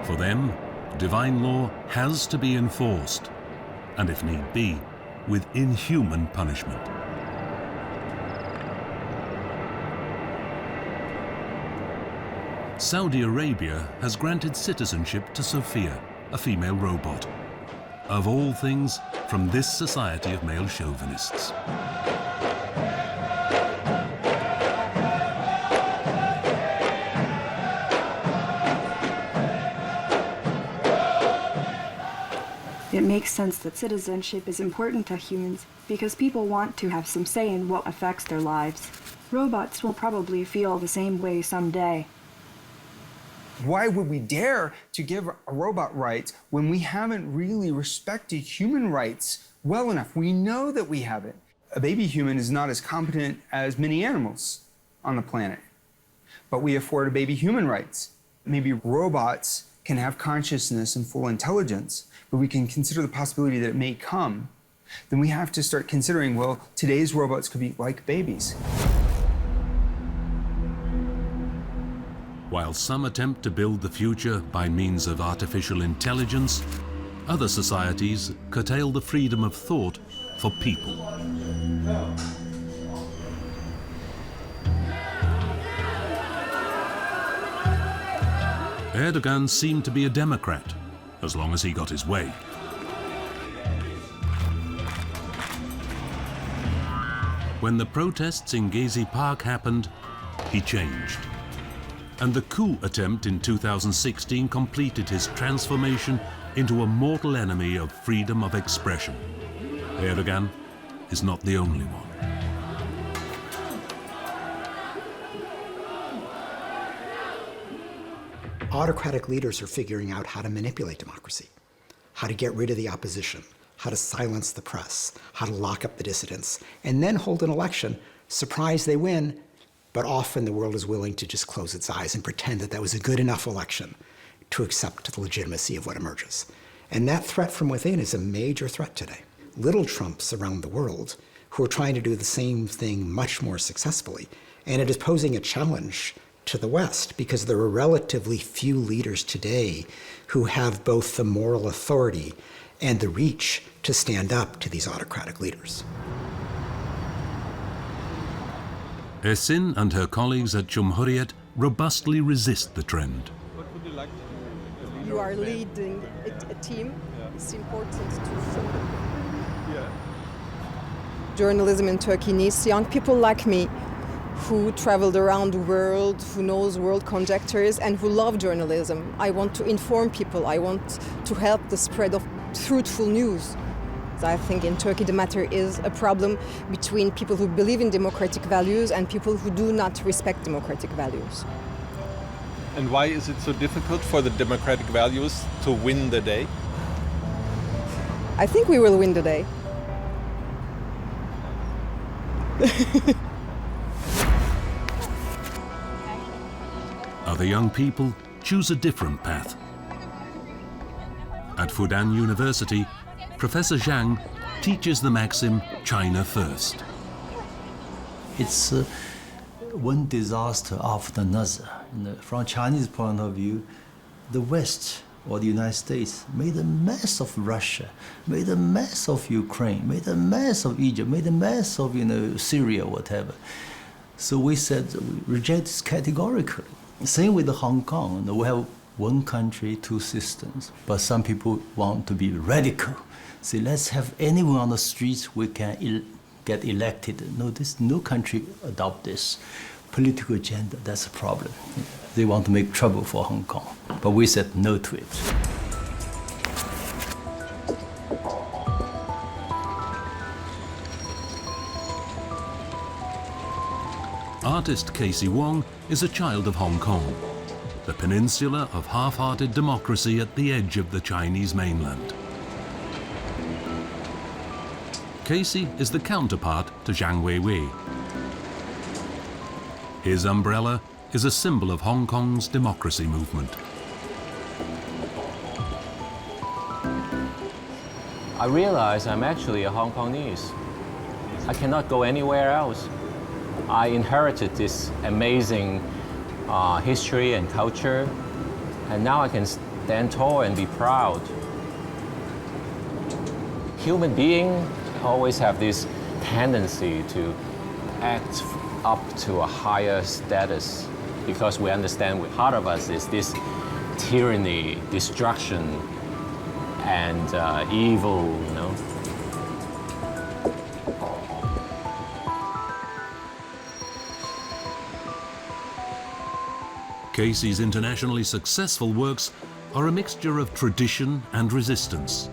For them, divine law has to be enforced, and if need be, with inhuman punishment. Saudi Arabia has granted citizenship to Sophia, a female robot. Of all things, from this society of male chauvinists. It makes sense that citizenship is important to humans because people want to have some say in what affects their lives. Robots will probably feel the same way someday. Why would we dare to give a robot rights when we haven't really respected human rights well enough? We know that we haven't. A baby human is not as competent as many animals on the planet, but we afford a baby human rights. Maybe robots can have consciousness and full intelligence, but we can consider the possibility that it may come. Then we have to start considering, well, today's robots could be like babies. While some attempt to build the future by means of artificial intelligence, other societies curtail the freedom of thought for people. Erdogan seemed to be a Democrat, as long as he got his way. When the protests in Gezi Park happened, he changed. And the coup attempt in 2016 completed his transformation into a mortal enemy of freedom of expression. Erdogan is not the only one. Autocratic leaders are figuring out how to manipulate democracy, how to get rid of the opposition, how to silence the press, how to lock up the dissidents, and then hold an election. Surprise, they win. But often the world is willing to just close its eyes and pretend that that was a good enough election to accept the legitimacy of what emerges. And that threat from within is a major threat today. Little Trumps around the world who are trying to do the same thing much more successfully. And it is posing a challenge to the West because there are relatively few leaders today who have both the moral authority and the reach to stand up to these autocratic leaders. Esin and her colleagues at Cumhuriyet robustly resist the trend. You are leading a team. It's important to show journalism in Turkey needs young people like me who traveled around the world, who knows world conjectures, and who love journalism. I want to inform people. I want to help the spread of truthful news. I think in Turkey the matter is a problem between people who believe in democratic values and people who do not respect democratic values. And why is it so difficult for the democratic values to win the day? I think we will win the day. Other young people choose a different path. At Fudan University, Professor Zhang teaches the maxim China first. It's one disaster after another. From Chinese point of view, the West or the United States made a mess of Russia, made a mess of Ukraine, made a mess of Egypt, made a mess of Syria, whatever. So we said we reject this categorically. Same with Hong Kong. We have one country, two systems. But some people want to be radical. Say, let's have anyone on the streets we can get elected. No, no country adopt this political agenda. That's a problem. They want to make trouble for Hong Kong. But we said no to it. Artist Casey Wong is a child of Hong Kong, the peninsula of half-hearted democracy at the edge of the Chinese mainland. Casey is the counterpart to Zhang Weiwei. His umbrella is a symbol of Hong Kong's democracy movement. I realize I'm actually a Hong Kongese. I cannot go anywhere else. I inherited this amazing history and culture, and now I can stand tall and be proud. Human beings always have this tendency to act up to a higher status because we understand part of us is this tyranny, destruction, and evil, you know. Casey's internationally successful works are a mixture of tradition and resistance.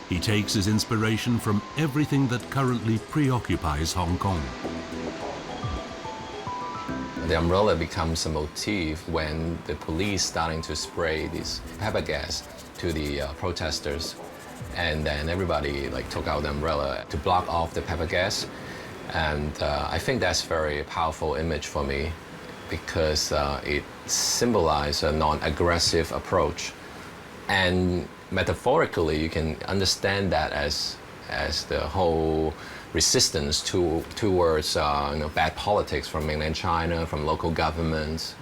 He takes his inspiration from everything that currently preoccupies Hong Kong. The umbrella becomes a motif when the police starting to spray this pepper gas to the protesters, and then everybody took out the umbrella to block off the pepper gas. And I think that's a very powerful image for me because it symbolizes a non-aggressive approach. And metaphorically, you can understand that as the whole resistance towards bad politics from mainland China, from local governments,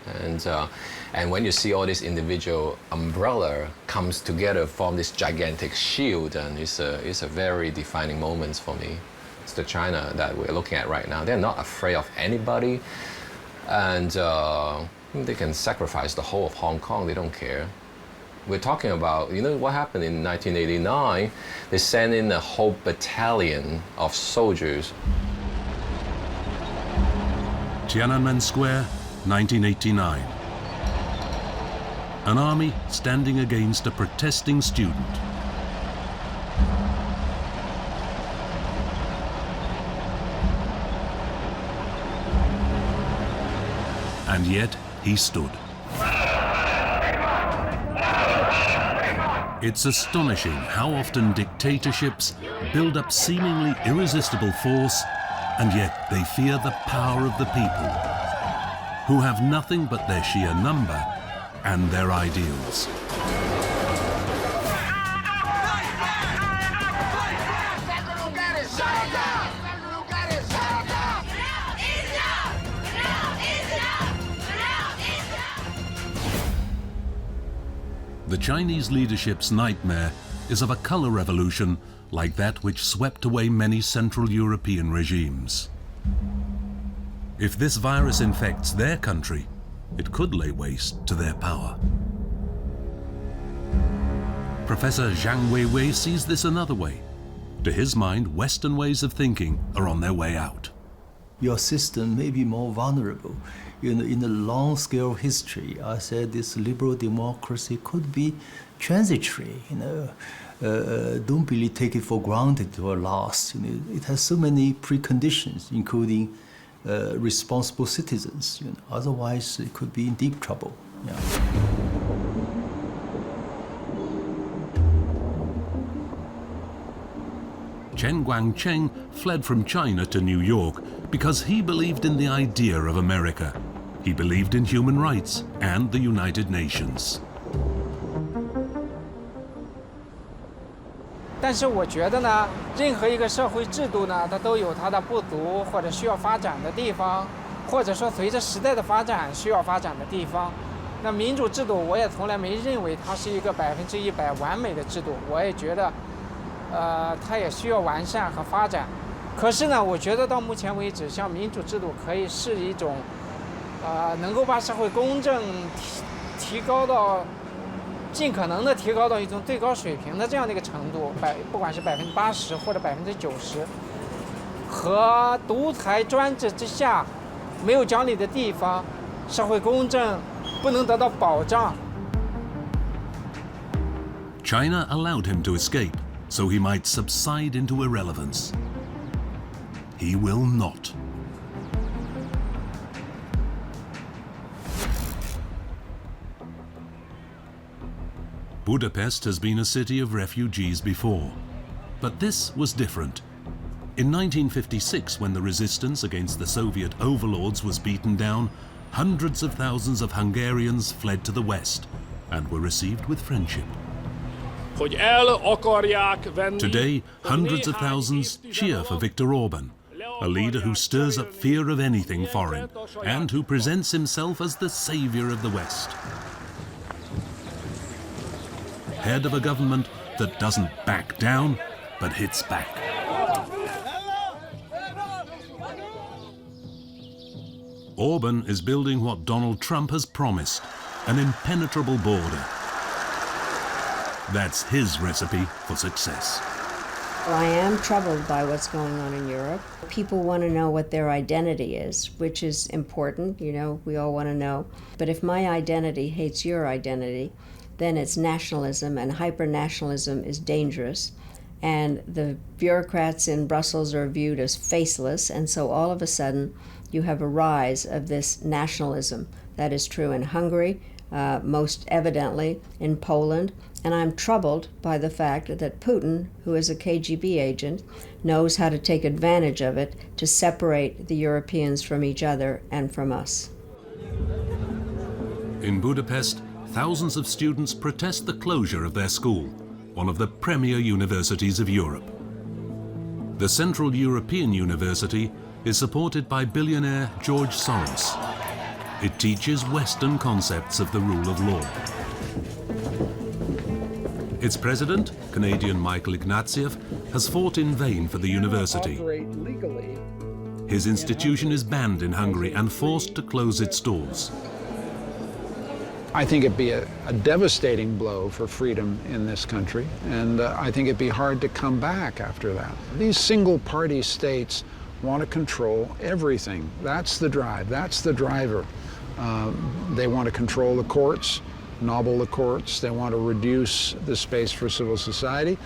and when you see all this individual umbrella comes together, form this gigantic shield, and it's a very defining moment for me. It's the China that we're looking at right now. They're not afraid of anybody, and they can sacrifice the whole of Hong Kong. They don't care. We're talking about, what happened in 1989? They sent in a whole battalion of soldiers. Tiananmen Square, 1989. An army standing against a protesting student. And yet, he stood. It's astonishing how often dictatorships build up seemingly irresistible force, and yet they fear the power of the people, who have nothing but their sheer number and their ideals. The Chinese leadership's nightmare is of a color revolution like that which swept away many Central European regimes. If this virus infects their country, it could lay waste to their power. Professor Zhang Weiwei sees this another way. To his mind, Western ways of thinking are on their way out. your system may be more vulnerable. In the long scale of history, I said this liberal democracy could be transitory. Don't really take it for granted or last. It has so many preconditions, including responsible citizens. Otherwise, it could be in deep trouble. Yeah. Chen Guangcheng fled from China to New York because he believed in the idea of America. He believed in human rights and the United Nations. 但是我觉得呢，任何一个社会制度呢，它都有它的不足或者需要发展的地方，或者说随着时代的发展需要发展的地方。那民主制度，我也从来没认为它是一个100%完美的制度，我也觉得，它也需要完善和发展。可是呢，我觉得到目前为止，像民主制度可以是一种，能够把社会公正提高到。 尽可能的提高到一种最高水平的这样的一个程度，不管是80%或者90%，和独裁专制之下没有讲理的地方，社会公正不能得到保障。China allowed him to escape, so he might subside into irrelevance. He will not. Budapest has been a city of refugees before, but this was different. In 1956, when the resistance against the Soviet overlords was beaten down, hundreds of thousands of Hungarians fled to the West and were received with friendship. Today, hundreds of thousands cheer for Viktor Orban, a leader who stirs up fear of anything foreign and who presents himself as the savior of the West. Head of a government that doesn't back down, but hits back. Orban is building what Donald Trump has promised, an impenetrable border. That's his recipe for success. I am troubled by what's going on in Europe. People want to know what their identity is, which is important, we all want to know. But if my identity hates your identity, then it's nationalism, and hyper-nationalism is dangerous. And the bureaucrats in Brussels are viewed as faceless, and so all of a sudden you have a rise of this nationalism. That is true in Hungary, most evidently in Poland, and I'm troubled by the fact that Putin, who is a KGB agent, knows how to take advantage of it to separate the Europeans from each other and from us. In Budapest, thousands of students protest the closure of their school, one of the premier universities of Europe. The Central European University is supported by billionaire George Soros. It teaches Western concepts of the rule of law. Its president, Canadian Michael Ignatieff, has fought in vain for the university. His institution is banned in Hungary and forced to close its doors. I think it'd be a devastating blow for freedom in this country, and I think it'd be hard to come back after that. These single-party states want to control everything. That's the drive, that's the driver. They want to control the courts, nobble the courts, they want to reduce the space for civil society,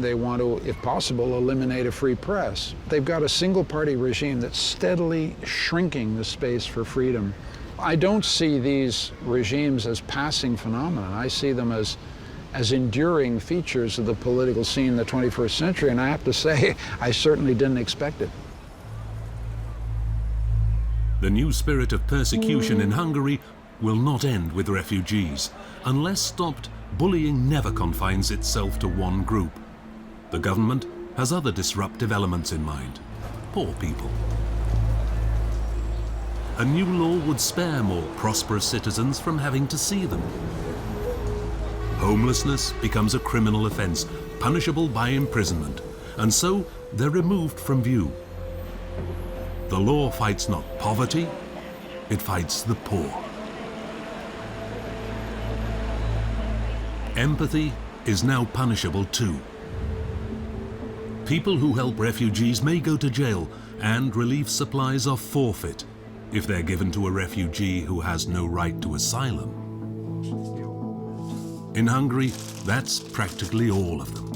they want to, if possible, eliminate a free press. They've got a single-party regime that's steadily shrinking the space for freedom. I don't see these regimes as passing phenomena. I see them as enduring features of the political scene in the 21st century, and I have to say, I certainly didn't expect it. The new spirit of persecution in Hungary will not end with refugees. Unless stopped, bullying never confines itself to one group. The government has other disruptive elements in mind. Poor people. A new law would spare more prosperous citizens from having to see them. Homelessness becomes a criminal offence, punishable by imprisonment, and so they're removed from view. The law fights not poverty, it fights the poor. Empathy is now punishable too. People who help refugees may go to jail, and relief supplies are forfeit if they're given to a refugee who has no right to asylum. In Hungary, that's practically all of them.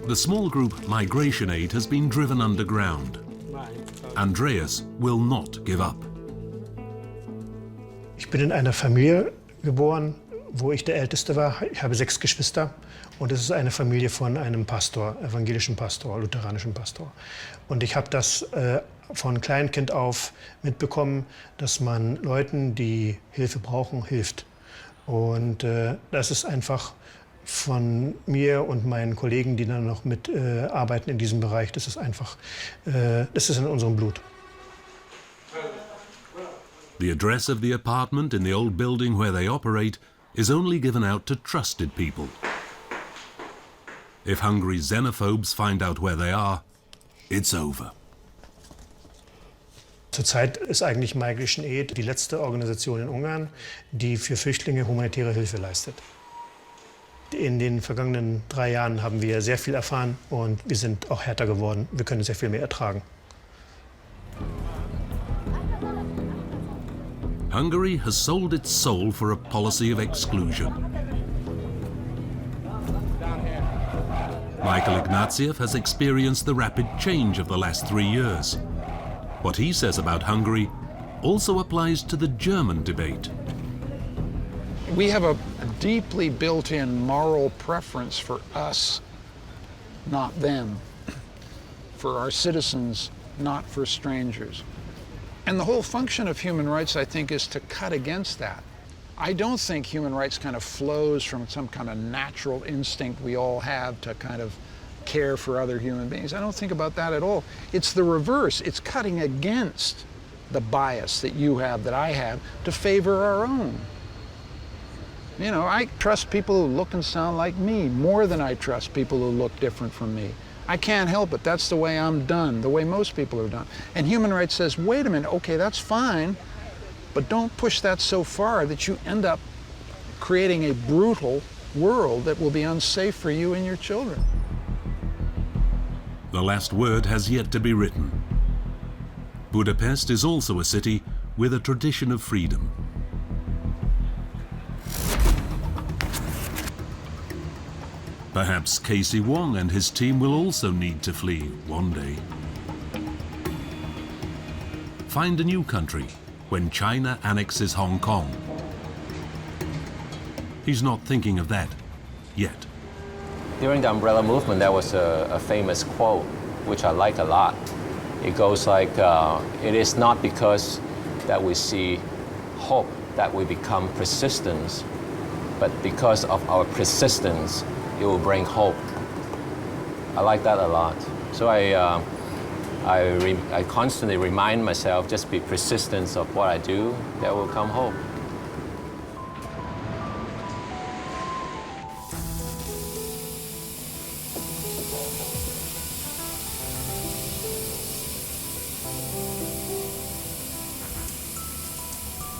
The small group Migration Aid has been driven underground. Andreas will not give up. Ich bin in einer Familie geboren, wo ich der Älteste war. Ich habe 6 Geschwister und es ist eine Familie von einem Pastor, evangelischen Pastor, lutheranischen Pastor. Und ich habe das von Kleinkind auf mitbekommen, dass man Leuten, die Hilfe brauchen, hilft. Und das ist einfach von mir und meinen Kollegen, die dann noch mitarbeiten in diesem Bereich, das ist einfach, das ist in unserem Blut. The address of the apartment in the old building where they operate is only given out to trusted people. If Hungary's xenophobes find out where they are, it's over. Zurzeit ist eigentlich Migration Aid die letzte Organisation in Ungarn, die für Flüchtlinge humanitäre Hilfe leistet. In den vergangenen 3 Jahren haben wir sehr viel erfahren und wir sind auch härter geworden. Wir können sehr viel mehr ertragen. Hungary has sold its soul for a policy of exclusion. Michael Ignatieff has experienced the rapid change of the last 3 years. What he says about Hungary also applies to the German debate. We have a deeply built-in moral preference for us, not them, for our citizens, not for strangers. And the whole function of human rights, I think, is to cut against that. I don't think human rights kind of flows from some kind of natural instinct we all have to kind of care for other human beings. I don't think about that at all. It's the reverse. It's cutting against the bias that you have, that I have, to favor our own. You know, I trust people who look and sound like me more than I trust people who look different from me. I can't help it. That's the way I'm done, the way most people are done. And human rights says, wait a minute, okay, that's fine, but don't push that so far that you end up creating a brutal world that will be unsafe for you and your children. The last word has yet to be written. Budapest is also a city with a tradition of freedom. Perhaps Casey Wong and his team will also need to flee one day. Find a new country when China annexes Hong Kong. He's not thinking of that yet. During the umbrella movement, there was a famous quote, which I like a lot. It goes like, it is not because that we see hope that we become persistent, but because of our persistence, it will bring hope. I like that a lot. So I constantly remind myself, just be persistent of what I do, there will come hope.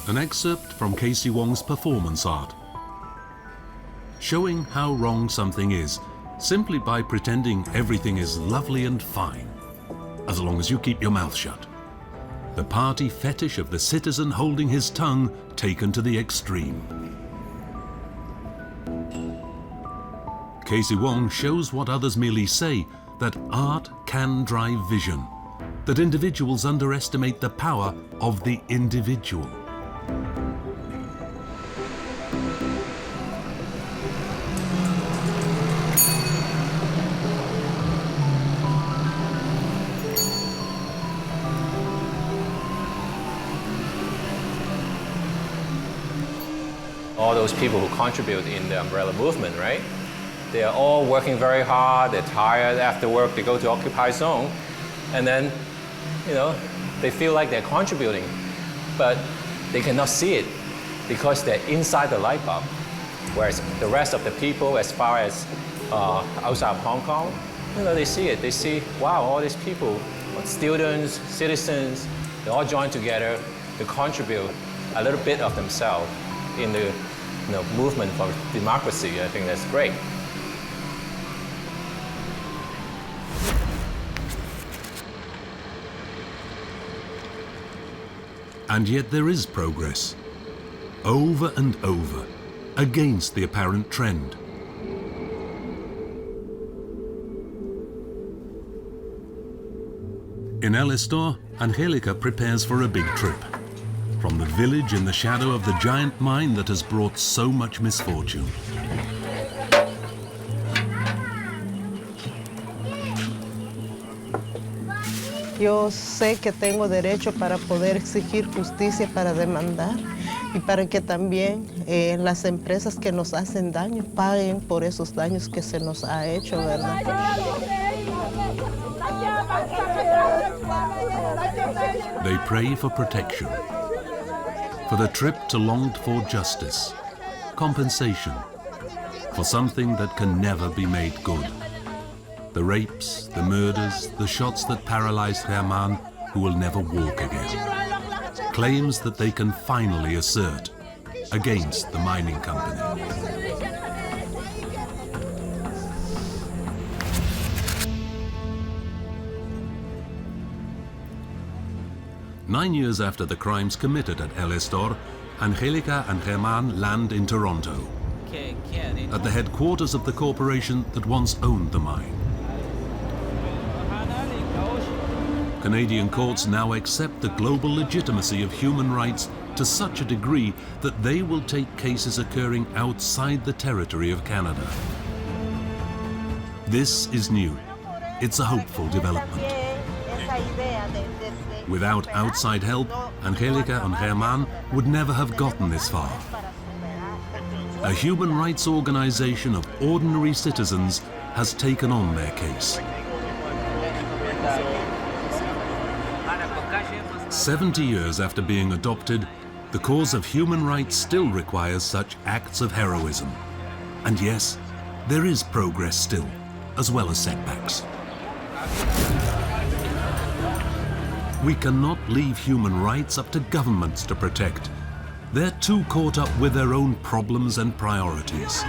An excerpt from Casey Wong's performance art, showing how wrong something is simply by pretending everything is lovely and fine, as long as you keep your mouth shut. The party fetish of the citizen holding his tongue taken to the extreme. Casey Wong shows what others merely say, that art can drive vision, that individuals underestimate the power of the individual. All those people who contribute in the umbrella movement, right? They are all working very hard, they're tired after work, they go to Occupy Zone, and then, you know, they feel like they're contributing, but they cannot see it because they're inside the light bulb. Whereas the rest of the people, as far as outside of Hong Kong, you know, they see it. They see, wow, all these people, students, citizens, they all join together to contribute a little bit of themselves in the movement for democracy. I think that's great. And yet there is progress, over and over, against the apparent trend. In El Estor, Angelica prepares for a big trip. From the village in the shadow of the giant mine that has brought so much misfortune. Yo sé que tengo derecho para poder exigir justicia, para demandar y para que también las empresas que nos hacen daño paguen por esos daños que se nos ha hecho, ¿verdad? They pray for protection, for the trip to longed-for justice, compensation, for something that can never be made good. The rapes, the murders, the shots that paralyzed Germán, who will never walk again. Claims that they can finally assert against the mining company. Nine years after the crimes committed at El Estor, Angelica and Germán land in Toronto, at the headquarters of the corporation that once owned the mine. Canadian courts now accept the global legitimacy of human rights to such a degree that they will take cases occurring outside the territory of Canada. This is new. It's a hopeful development. Without outside help, Angelica and Germán would never have gotten this far. A human rights organization of ordinary citizens has taken on their case. 70 years after being adopted, the cause of human rights still requires such acts of heroism. And yes, there is progress still, as well as setbacks. We cannot leave human rights up to governments to protect. They're too caught up with their own problems and priorities.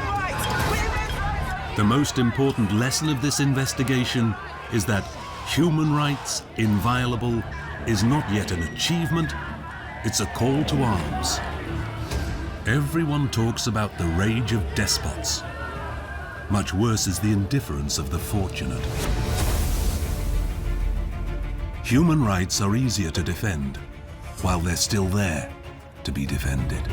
The most important lesson of this investigation is that human rights, inviolable, is not yet an achievement, it's a call to arms. Everyone talks about the rage of despots. Much worse is the indifference of the fortunate. Human rights are easier to defend, while they're still there to be defended.